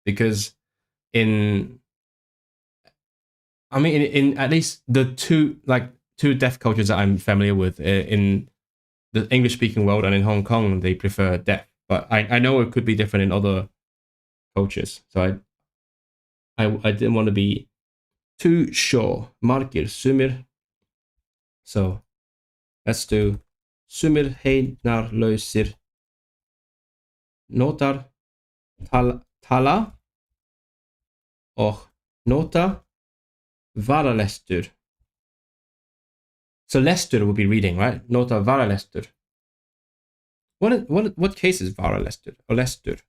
Because in in at least the two deaf cultures that I'm familiar with in the English speaking world and in Hong Kong, they prefer deaf. But I know it could be different in other cultures. So I didn't want to be too sure. Markir sumir. So let's do sumir heyrnarlausir notar tala och nota varalestur. So lestur would be reading, right? Nota varalestur. What case is varalestur or lestur?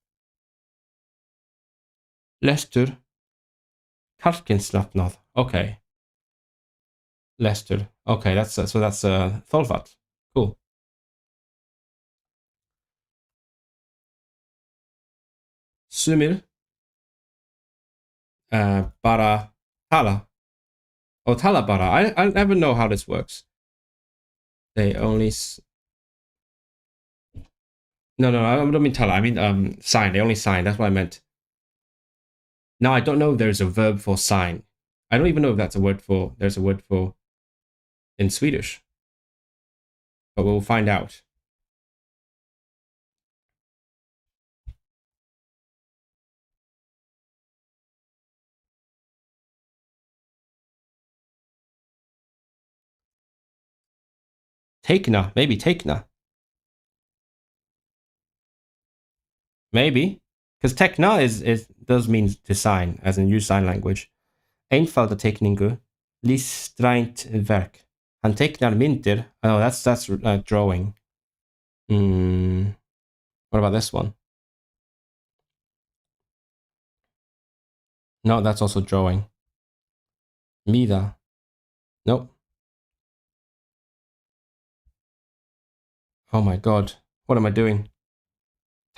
Lestur. Karkinslapnað. Okay. Lestur. Okay, that's Tholvat. Cool. Sumir. Bara tala. Oh, tala bara. I never know how this works. They only. No, I don't mean tala. I mean sign. They only sign. That's what I meant. Now I don't know if there's a verb for sign. I don't even know if that's a word for. There's a word for in Swedish, but we'll find out. Teikna, maybe teikna. Maybe. Because tekna does mean to sign, as in use sign language. Einfalda teikningu, listrænt verk. Han teiknar myndir. Oh, that's drawing. What about this one? No, that's also drawing. Mida. Nope. Oh my god. What am I doing?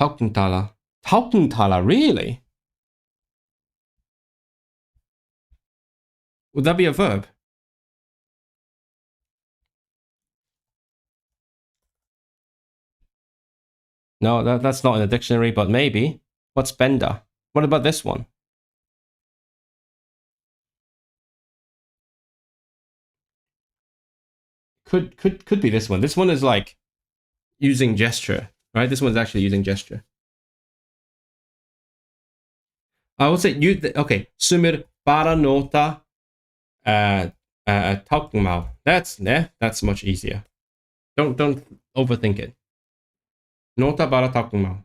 Taukentala. Taukentala, really? Would that be a verb? No, that's not in the dictionary, but maybe. What's benda? What about this one? Could be this one. This one is like using gesture, right? This one's actually using gesture. I would say okay, sumir bara nota táknmál. That's much easier. Don't overthink it. Nota bara táknmál.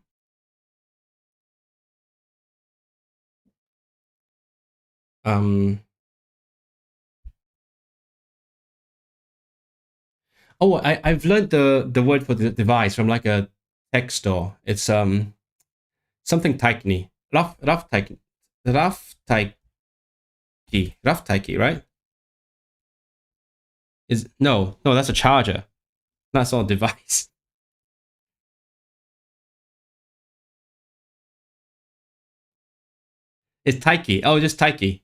Oh, I've learned the word for the device from like a tech store. It's something tiny. Raftaiki. Raftaiki, right? Is no, that's a charger. That's not a device. It's Taiki. Oh, just Taiki.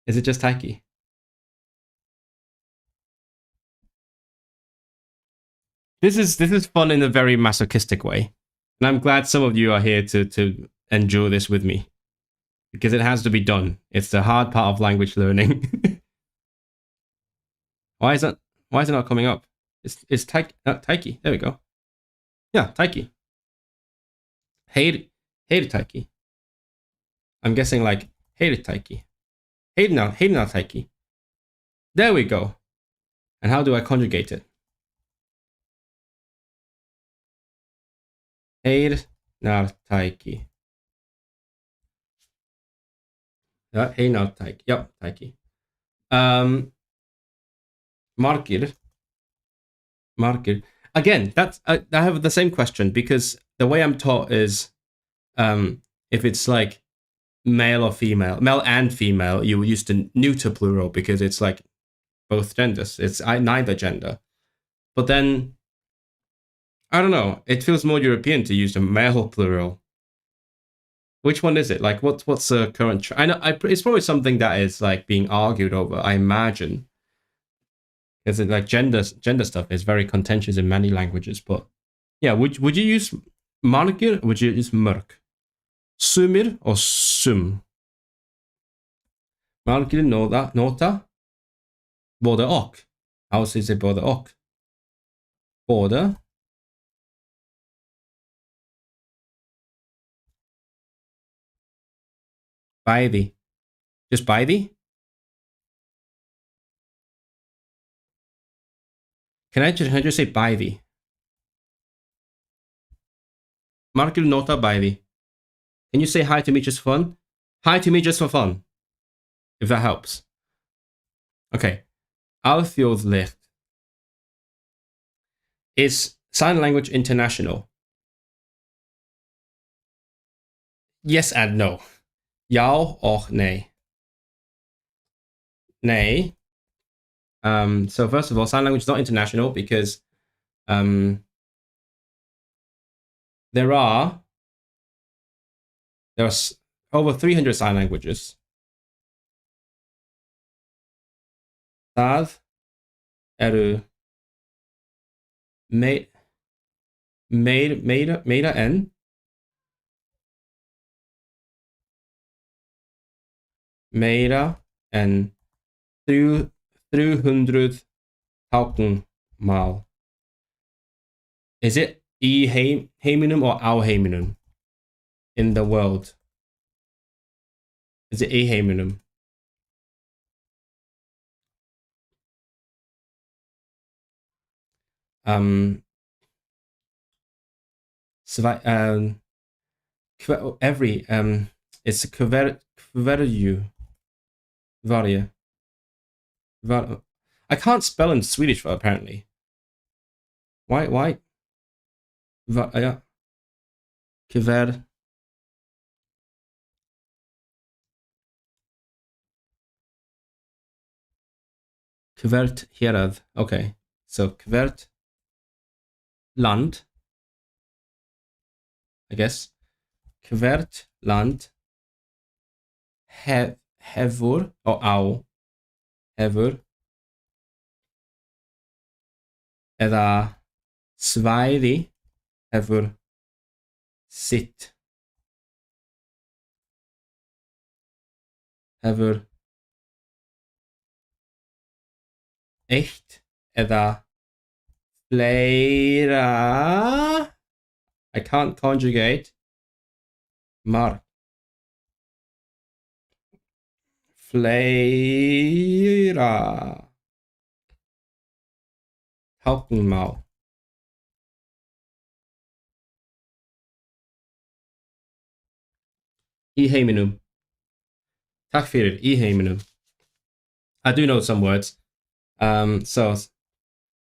Is it just Taiki? This is fun in a very masochistic way, and I'm glad some of you are here to endure this with me because it has to be done. It's the hard part of language learning. Why is that? Why is it not coming up? It's Taiki. Taiki. There we go. Yeah, Taiki. Hate Taiki. I'm guessing like hate Taiki. Hate now Taiki. There we go. And how do I conjugate it? Hate now Taiki. Hey now Taiki. Yep, Taiki. Markir. Again, that's I have the same question because the way I'm taught is if it's like male or female, male and female, you use the neuter plural because it's like both genders. It's neither gender. But then I don't know. It feels more European to use the male plural. Which one is it? Like, what's the current? I know it's probably something that is like being argued over. I imagine, because like gender stuff is very contentious in many languages. But yeah, would you use margir? Would you use mörk? Sumir or sum? Margir nota. Både och. How is it både och? Både. Bæði. Just bæði? Can I just say bæði? Margir nota bæði. Can you say hi to me just for fun? Hi to me just for fun. If that helps. Okay. Alþjóðlegt. Is sign language international? Yes and no. Ja och nej. Nay. So first of all, sign language is not international because there are over 300 sign languages. Það eru meira en meira en 300 táknmál. Is it í heiminum or á heiminum? In the world. Is it í heiminum? Every it's hverju. Varje. I can't spell in Swedish apparently. Why? Ja. Kver. Hvert hérad. Okay. So hvert land. I guess. Hvert land hefur or á hefur eða svæði hefur sitt hefur eitt eða fleira. I can't conjugate mark Fleira. Táknmál. Í heiminum. Takk fyrir, í heiminum. I do know some words. So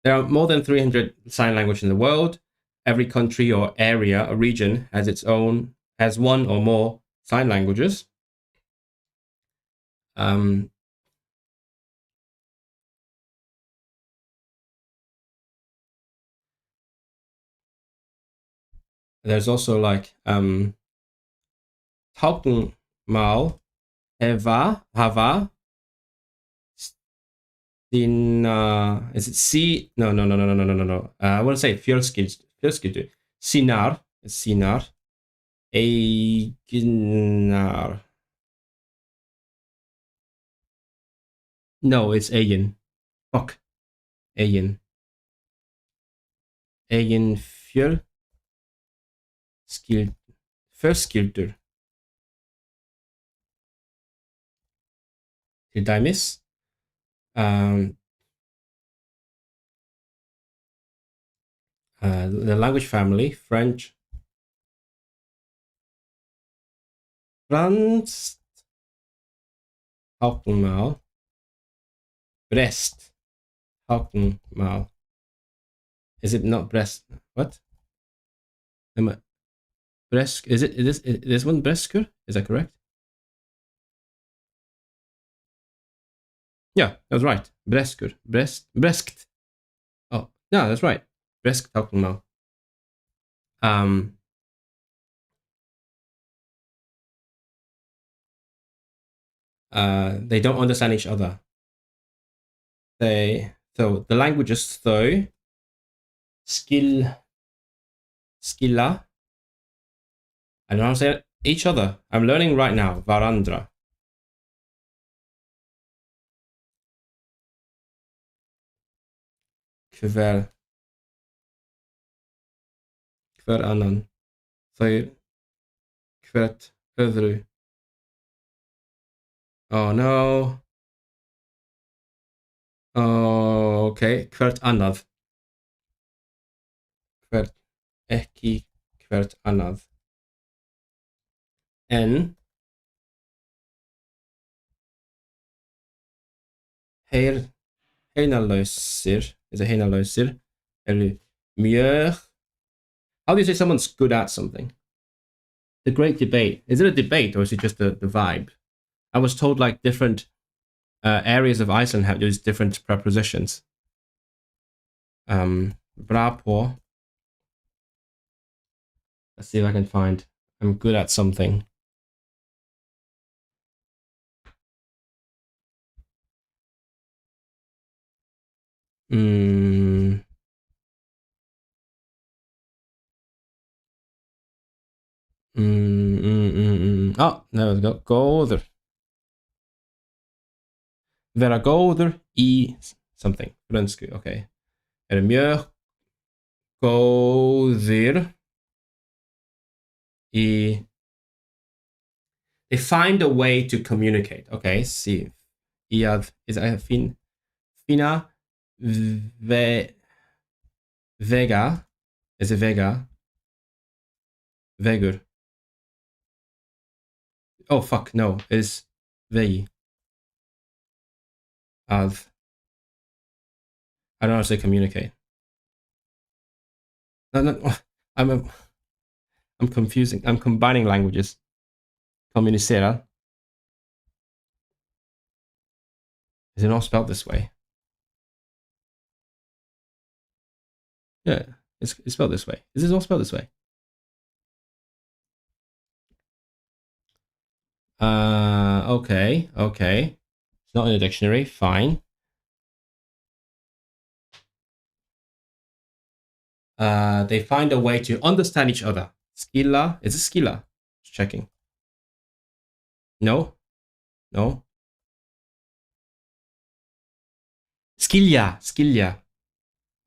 there are more than 300 sign languages in the world. Every country or area or region has one or more sign languages. There's also like táknmál, hafa, is it C? No. I want to say fjölskyldu. Sinar. Eignar. No, it's eigin. Fuck. Eigin. Eigin fjölskyldur. Did I miss? The language family, French. Franskt. Táknmál. Brest. Táknmál. Is it not Brest? What? Bresk? Is it this one Breskur? Is that correct? Yeah, that's right. Breskur. Breskt. Oh, yeah, that's right. Bresk táknmál. They don't understand each other. So the languages though, skilla. I don't know how to say it. Each other. I'm learning right now. Varandra. Hver annan. Þeir hvert öðru. Oh no. Oh, okay. Hvert annað. Ekki hvert annað. En heyrnarlausir eru mjög. How do you say someone's good at something? The great debate. Is it a debate or is it just the vibe? I was told like different areas of Iceland have these different prepositions. Bra. Let's see if I can find. I'm good at something. Oh, there we go. Góður. Vera góður í something. Frönsku, okay. Eru mjög góðir í. They find a way to communicate. Okay, see. Is fina vega. Is it vega? Vegur. Oh fuck, no. Is vegi. I don't know how to say communicate. No. I'm confusing. I'm combining languages. Communicera. Is it not spelled this way? Yeah, it's spelled this way. Is it not spelled this way? Okay. It's not in the dictionary. Fine. They find a way to understand each other. Skilla. Is it skilla? Just checking. No. Skilja.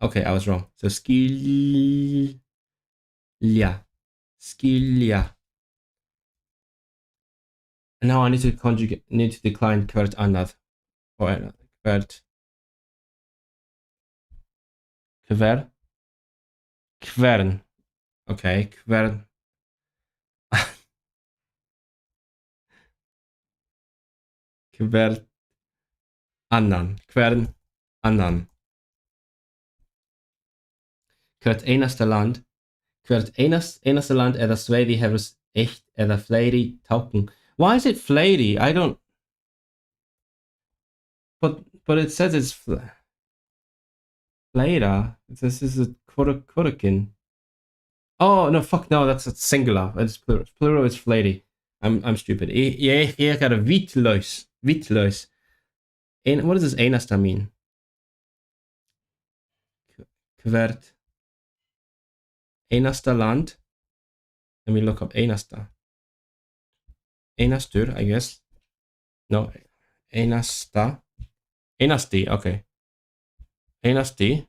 Okay, I was wrong. So skilja. And now I need to conjugate, need to decline hvert annað. Or hvert, hver, hvern. Okay, hvern. Hvern annan. Hvern annan. Hvert einasta land. Hvert einasta land eða svæði hefur eitt eða fleiri tákn. Why is it fleiri? I don't. But it says it's fleira. This is a Korakin. Oh no, fuck no, that's a singular. It's plural. Plural is fleiri. I'm stupid. Ég er vitlaus. Vitlaus. What does this einasta mean? Hvert einasta land. Let me look up einasta. Einastur, I guess. No, einasta. Einasti, okay. Einasti.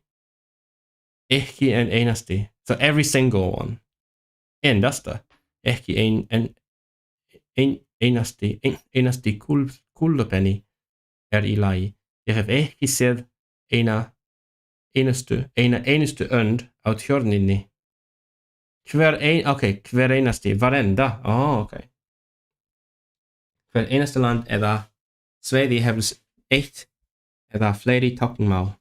Ekki and einasti. So every single one. Endasta. Ekki einasti kuldapenni í lagi. Ég hef ekki séð eina einustu önd á tjörninni. Hver einasti, varenda. Oh, okay. Hver einasta land eða svæði hefur eitt eða fleiri táknmál.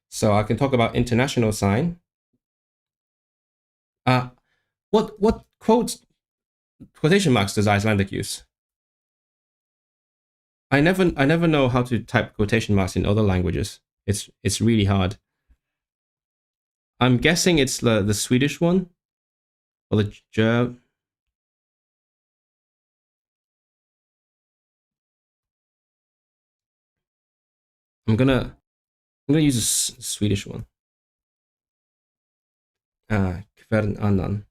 So I can talk about international sign. What quotation marks does Icelandic use? I never know how to type quotation marks in other languages. It's really hard. I'm guessing it's the Swedish one or the German. I'm gonna use a Swedish one. Hvern annan.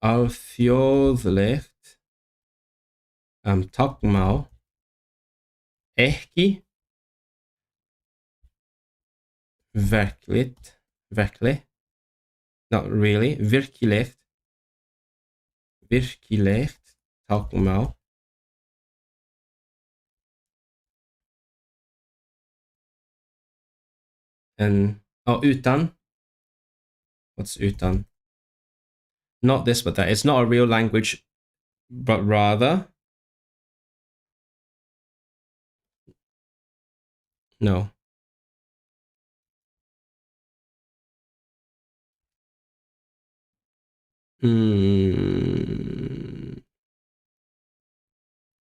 Alþjóðlegt táknmál ekki verkligt, not really, virkilegt táknmál and utan. What's utan? Not this, but that. It's not a real language, but rather. No.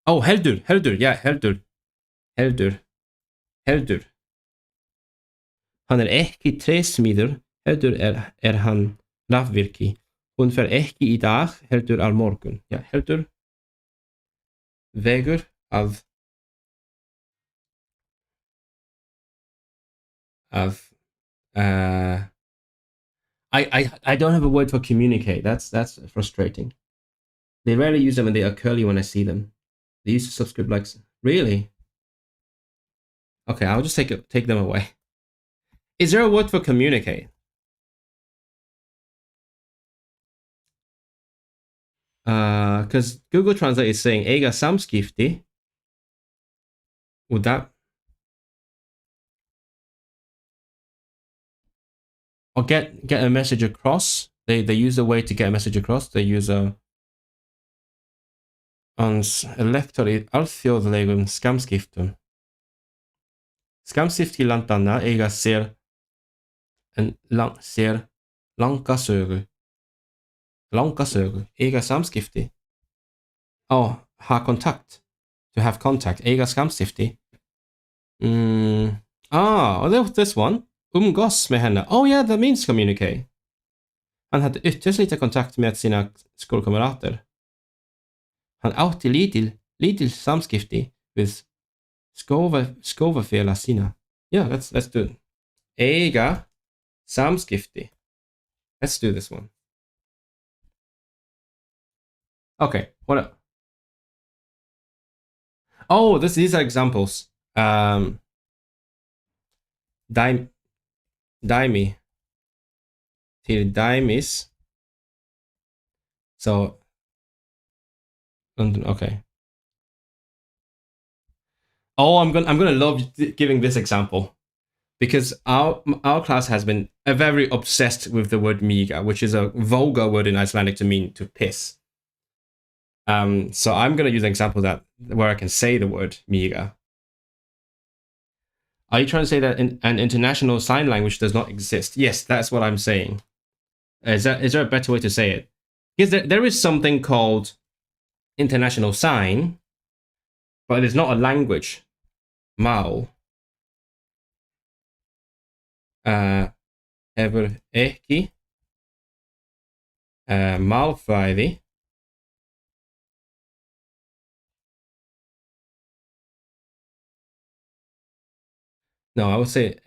Oh, heldur. Yeah, heldur. Hann ekki trésmíður, heldur hann rafvirki. Hún fer ekki í dag, heldur á morgun. Yeah, heldur. Vegur af I don't have a word for communicate. That's frustrating. They rarely use them and they occur when I see them. They used to subscribe likes. Really? Okay, I'll just take them away. Is there a word for communicate? Because Google Translate is saying eiga samskipti. Would that? Or get a message across? They use a way to get a message across. They use a elector í alþjóðlegum skamskiptum. Skamskipti landanna eiga sér langa sögu. Eiga samskipti. Oh, ha kontakt. To have contact. Eiga skamskipti. This one. Umgås med henne. Oh yeah, that means communicate. Han hade ytterst lite kontakt med sina skolkamrater. Han átti lítil samskipti with skólafélaga sína. Yeah, let's do it. Eiga samskipti. Let's do this one. Okay, what up? Oh, these are examples. Daimi. till dæmis. So, okay. Oh, I'm gonna love giving this example because our class has been very obsessed with the word miga, which is a vulgar word in Icelandic to mean to piss. So I'm gonna use an example that where I can say the word miga. Are you trying to say that an international sign language does not exist? Yes, that's what I'm saying. Is there a better way to say it? Because there is something called international sign, but it is not a language. Mál hefur ekki málfræði. No, I would say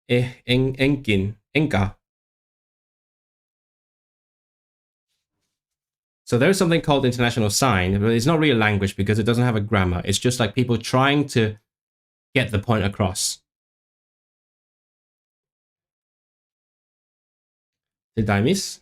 engin, enga. So there's something called international sign, but it's not really a language because it doesn't have a grammar. It's just like people trying to get the point across. Til dæmis.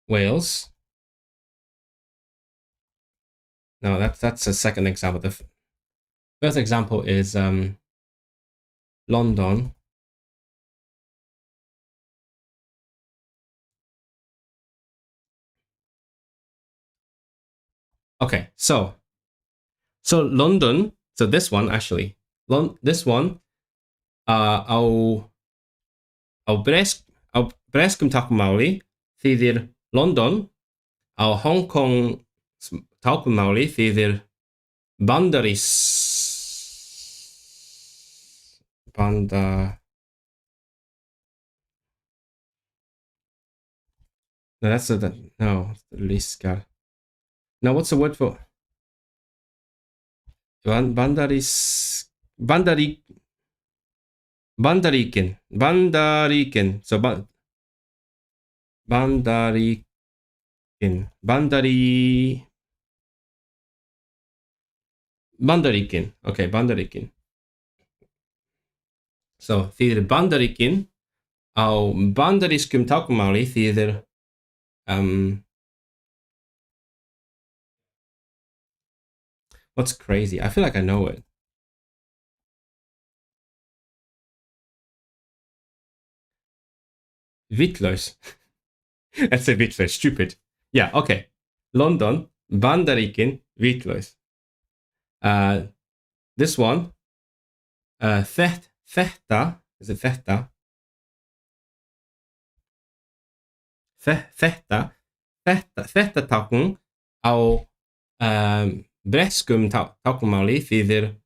Wales. No, that's a second example. The first example is London. Okay, so London. So this one actually, this one, á breskum táknmáli þýðir London, á Hong Kong táknmáli þýðir No, that's no, liskar. Now, what's the word for Bandariken. So Bandariken. Bandariken. Okay, Bandariken. So þýðir Bandariken á bandarískum táknmáli þýðir what's crazy? I feel like I know it. Vitlaus. Let's say vitlaus, stupid. Yeah, okay. London, Bandariken, vitlaus. This one, þetta, is it þetta? Þetta tákn á breskum táknmáli þýðir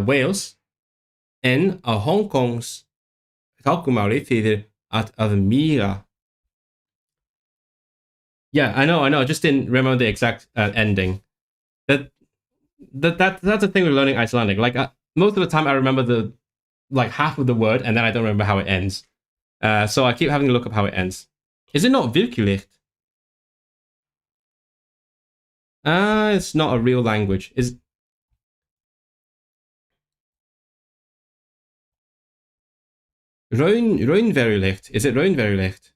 Wales, en á Hong Kongs táknmáli þýðir að míga. Yeah, I know. I just didn't remember the exact ending. That's the thing with learning Icelandic. Like most of the time, I remember the half of the word, and then I don't remember how it ends. So I keep having to look up how it ends. Is it not virkelicht? It's not a real language. Is raunverulecht? Is it raunverulecht?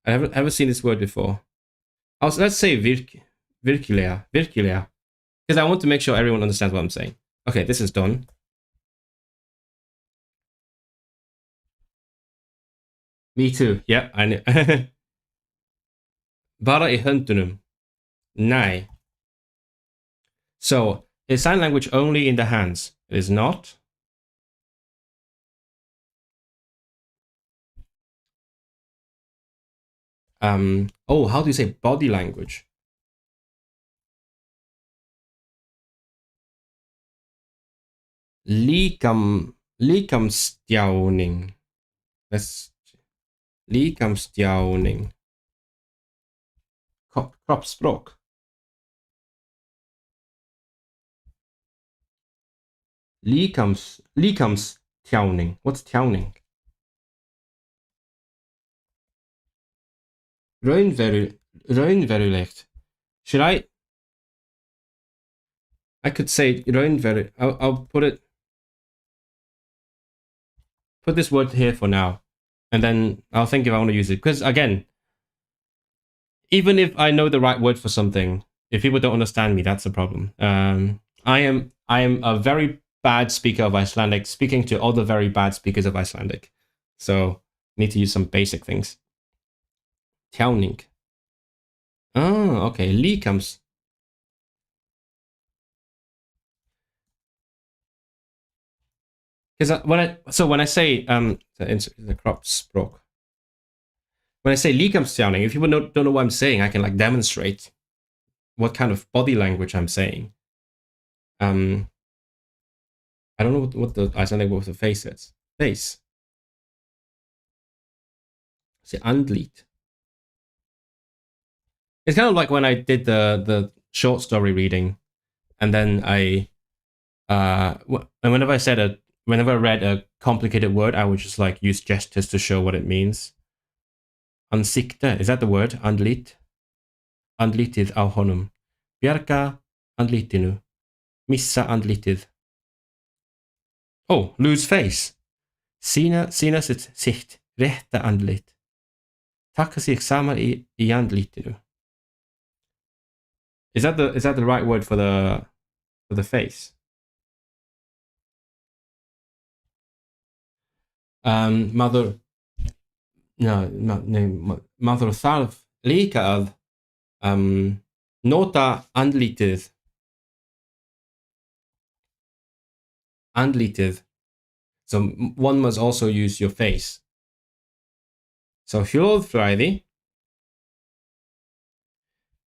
I haven't ever seen this word before. Also, let's say virkilega, because I want to make sure everyone understands what I'm saying. Okay, this is done. Me too. Yeah, I know. Bara í höndunum. Nei. So, is sign language only in the hands? It is not. How do you say body language? Líkamstjáning. That's líkamstjáning. Kroppsspråk. Líkamstjáning. What's tjáning? Raunverulegt. Should I could say raunveru. I'll put this word here for now, and then I'll think if I want to use it. Because again, even if I know the right word for something, if people don't understand me, that's a problem. I am a very bad speaker of Icelandic, speaking to other very bad speakers of Icelandic. So need to use some basic things. Tjáning. Oh, okay. Líkams. Because when I say the crop språk. When I say líkamstjáning, if people don't know what I'm saying, I can like demonstrate what kind of body language I'm saying. I don't know what the Icelandic word for face is. Face. Say andlit. It's kind of like when I did the short story reading, and then whenever I read a complicated word, I would just like use gestures to show what it means. Ansikte, is that the word? Andlit? Andlitið á honum. Bjarga andlitinu. Missa andlitið. Oh, lose face. Sýna sitt rétta andlit. Taka sig saman í andlitinu. Is that the right word for the face? Maður þarf líka að nota andlitið. So one must also use your face. So hljóðfræði.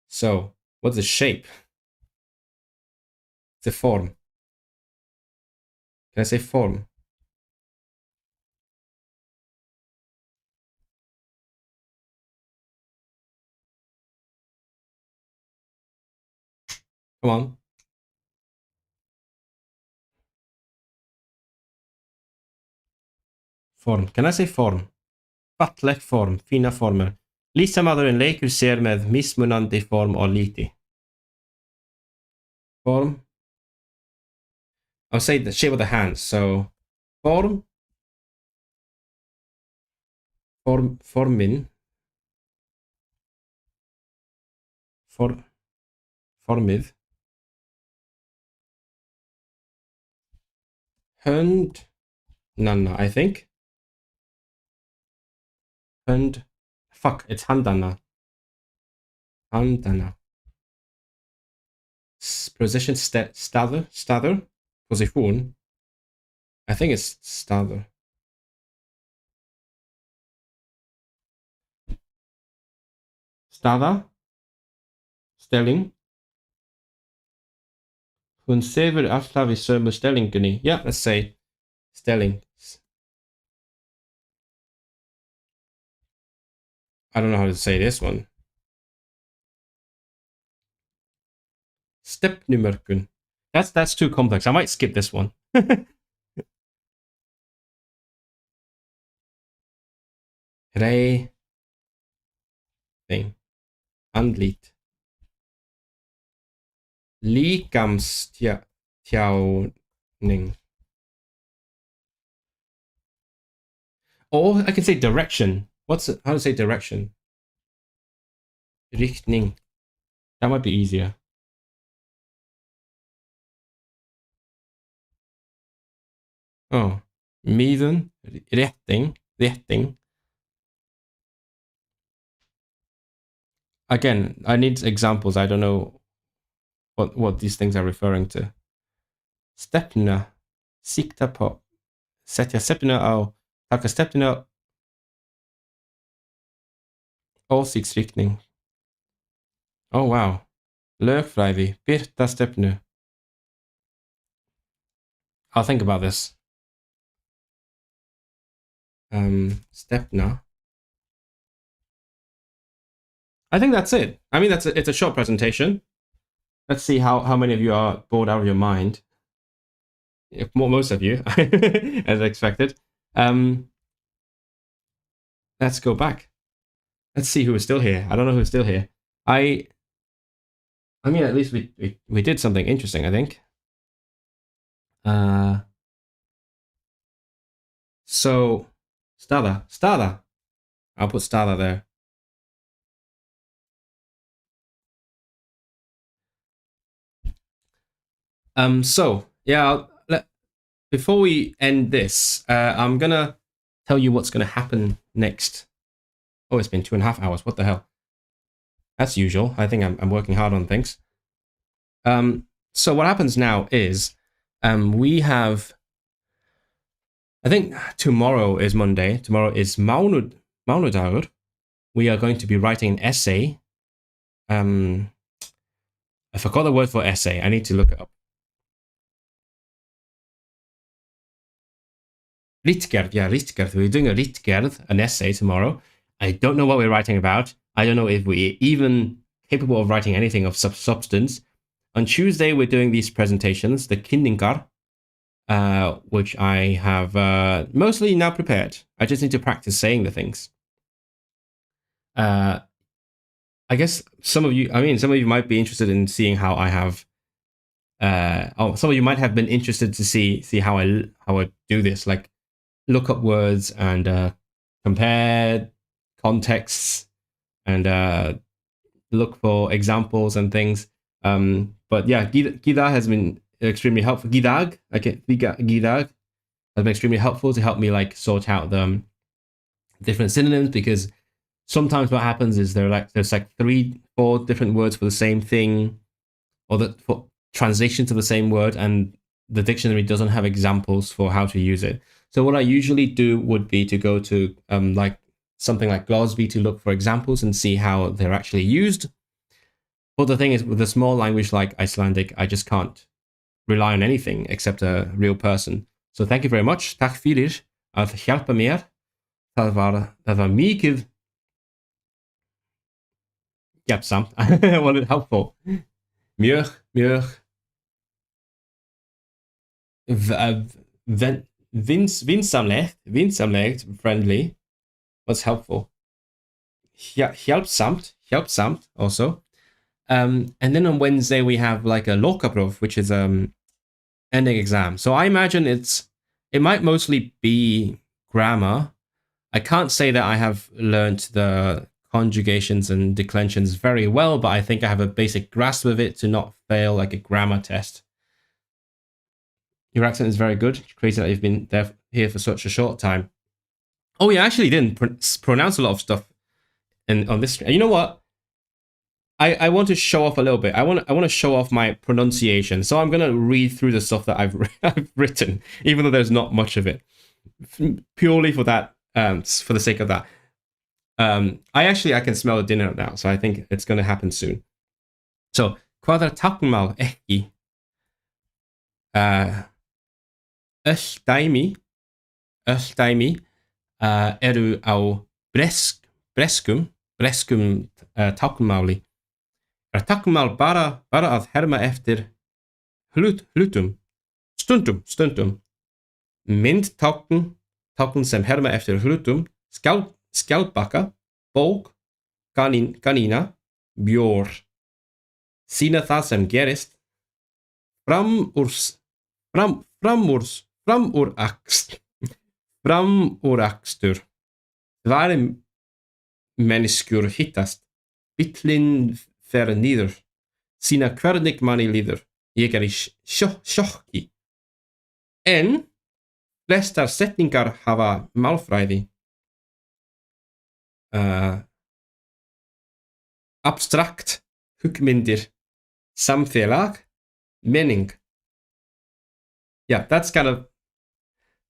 So what's the shape? The form. Can I say form? Come on. Form. Can I say form? Falleg form, fína formur. Lýsamaðurinn leikur sér með mismunandi form og liti. Form. I'll say the shape of the hands. So form. Formin. Formið. Hönd. Nanna, I think. Hönd. Fuck, it's handanna. Handanna. Position staður. Position. I think it's staður. Staða. Stelling. Hún sefur alltaf í sömu stellingunni. Yeah, let's say stelling. I don't know how to say this one. Stefnumörkun. That's too complex. I might skip this one. Rey. Thing. Andlit. Líkamstjáning. Or I can say direction. How to say direction? Richtning. That might be easier. Oh. Miðun. Rétting. Again, I need examples. I don't know what these things are referring to. Stefna. Sikta på. Setja stefna á. Taka stefna. Åsiktsriktning. Oh wow. Lögfræði. Birta stefnu. I'll think about this. Stefna. I think that's it. I mean, it's a short presentation. Let's see how many of you are bored out of your mind. most of you, as expected. Let's go back. Let's see who is still here. I don't know who's still here. I mean, at least we did something interesting, I think. So Stada. I'll put Stada there. So yeah, before we end this, I'm gonna tell you what's gonna happen next. Oh, it's been 2.5 hours. What the hell? That's usual. I think I'm working hard on things. So what happens now is, we have. I think tomorrow is Monday. Tomorrow is Mánudagur. We are going to be writing an essay. I forgot the word for essay. I need to look it up. Ritgerð, yeah, Ritgerð. We're doing a Ritgerð, an essay tomorrow. I don't know what we're writing about. I don't know if we're even capable of writing anything of substance. On Tuesday, we're doing these presentations, the Kynningar, which I have mostly now prepared. I just need to practice saying the things. I guess some of you might be interested in seeing how I have. Some of you might have been interested to see how I do this, like look up words and compare contexts and look for examples and things. But yeah, Gida has been extremely helpful. Gidag has been extremely helpful to help me like sort out the different synonyms, because sometimes what happens is there's like 3-4 different words for the same thing, or for translations of the same word, and the dictionary doesn't have examples for how to use it. So what I usually do would be to go to like something like Glosby to look for examples and see how they're actually used. But the thing is, with a small language like Icelandic, I just can't rely on anything except a real person. So thank you very much. Takk fyrir að hjálpa mér. Það var mikið hjálpsamt. Well, helpful. Mjög vinsamlegt, friendly. What's helpful? Hjálpsamt also. And then on Wednesday we have like a lokapróf, which is ending exam. So I imagine it might mostly be grammar. I can't say that I have learned the conjugations and declensions very well, but I think I have a basic grasp of it to not fail like a grammar test. Your accent is very good. It's crazy that you've been here for such a short time. Oh, yeah, I actually didn't pronounce a lot of stuff on this. You know what? I want to show off a little bit. I want to show off my pronunciation. So I'm gonna read through the stuff that I've written, even though there's not much of it, purely for that, for the sake of that. I can smell the dinner now, so I think it's gonna happen soon. So, hvað táknmál ekki? Öll dæmi eru á breskum táknmáli. Er táknmál bara að herma eftir hlutum, stundum. Myndtákn sem herma eftir hlutum, skjaldbaka, bók, kanína, bjór. Sýna það sem gerist, framúrakstur. Tvær manneskjur hittast, bíllinn fer niður, sýna hvernig manni líður. Ég í sjokki. En flestar setningar hafa málfræði. Abstrakt, hugmyndir, samfélag, menning. Yeah, that's kind of.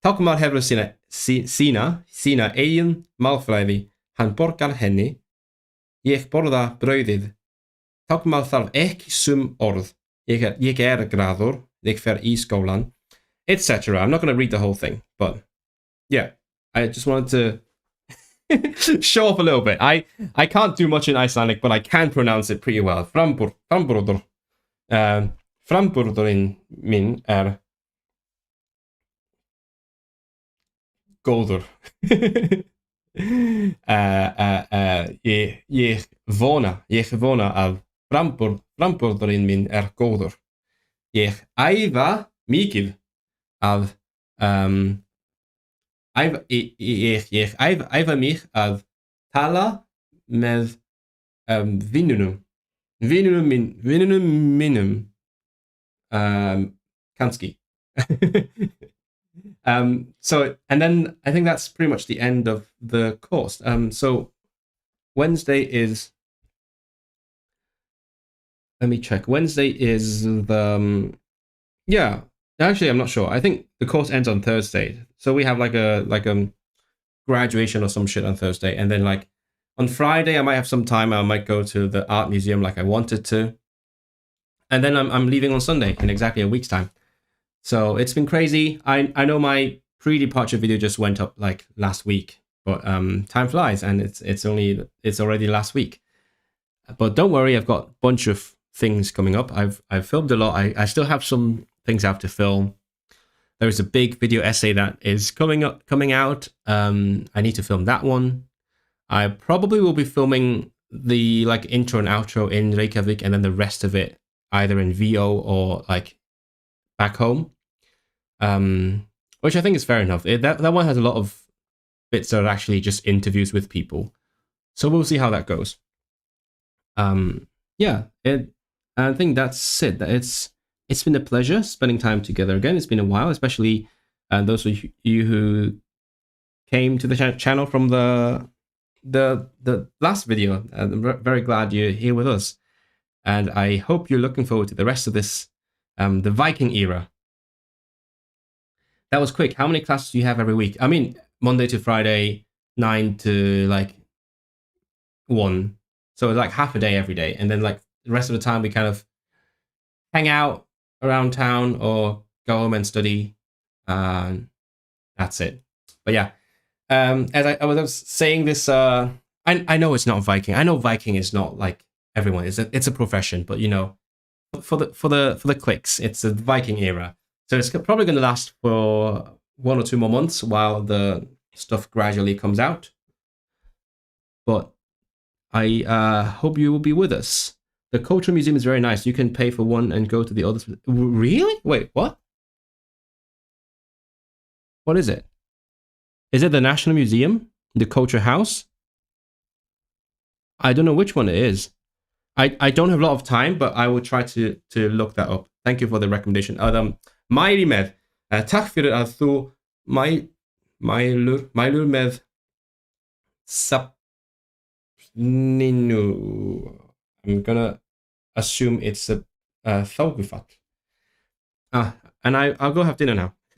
Táknmál hefur sína eigin málfræði. Hann borgar henni. Ég borða brauðið. Táknmál þarf ekki orð. Ég glaður. Ég fer í skólan. Etc. I'm not going to read the whole thing, but yeah, I just wanted to show off a little bit. I can't do much in Icelandic, but I can pronounce it pretty well. Framburður. Framburðurinn minn góður. Ég vona að framburðurinn minn góður. Ég æfa mikið að ég æfa mig að tala með vinnunum mínum kanski. So, and then I think that's pretty much the end of the course. So Wednesday is, let me check. Wednesday is the, yeah, actually, I'm not sure. I think the course ends on Thursday. So we have like a graduation or some shit on Thursday. And then like on Friday, I might have some time. I might go to the art museum like I wanted to. And then I'm leaving on Sunday in exactly a week's time. So it's been crazy. I know my pre-departure video just went up like last week, but time flies and it's already last week. But don't worry, I've got a bunch of things coming up. I've filmed a lot. I still have some things I have to film. There is a big video essay that is coming out. I need to film that one. I probably will be filming the like intro and outro in Reykjavík and then the rest of it either in VO or like back home, which I think is fair enough. That one has a lot of bits that are actually just interviews with people, so we'll see how that goes. Yeah, I think that's it. It's been a pleasure spending time together again. It's been a while, especially those of you who came to the channel from the last video. I'm very glad you're here with us. And I hope you're looking forward to the rest of this, the Viking era. That was quick. How many classes do you have every week? I mean, Monday to Friday, 9 to like 1. So it's like half a day every day. And then like the rest of the time we kind of hang out around town or go home and study. That's it. But yeah, as I was saying this, I know it's not Viking. I know Viking is not like everyone. It's a profession, but you know, for the clicks, it's a Viking era. So it's probably going to last for 1 or 2 more months while the stuff gradually comes out. But I hope you will be with us. The Cultural Museum is very nice. You can pay for one and go to the others. Really? Wait, what? What is it? Is it the National Museum? The Culture House? I don't know which one it is. I don't have a lot of time, but I will try to look that up. Thank you for the recommendation. Mæli með. Takk fyrir að þú mælur með safninu. I'm gonna assume it's a þágufall. And I'll go have dinner now.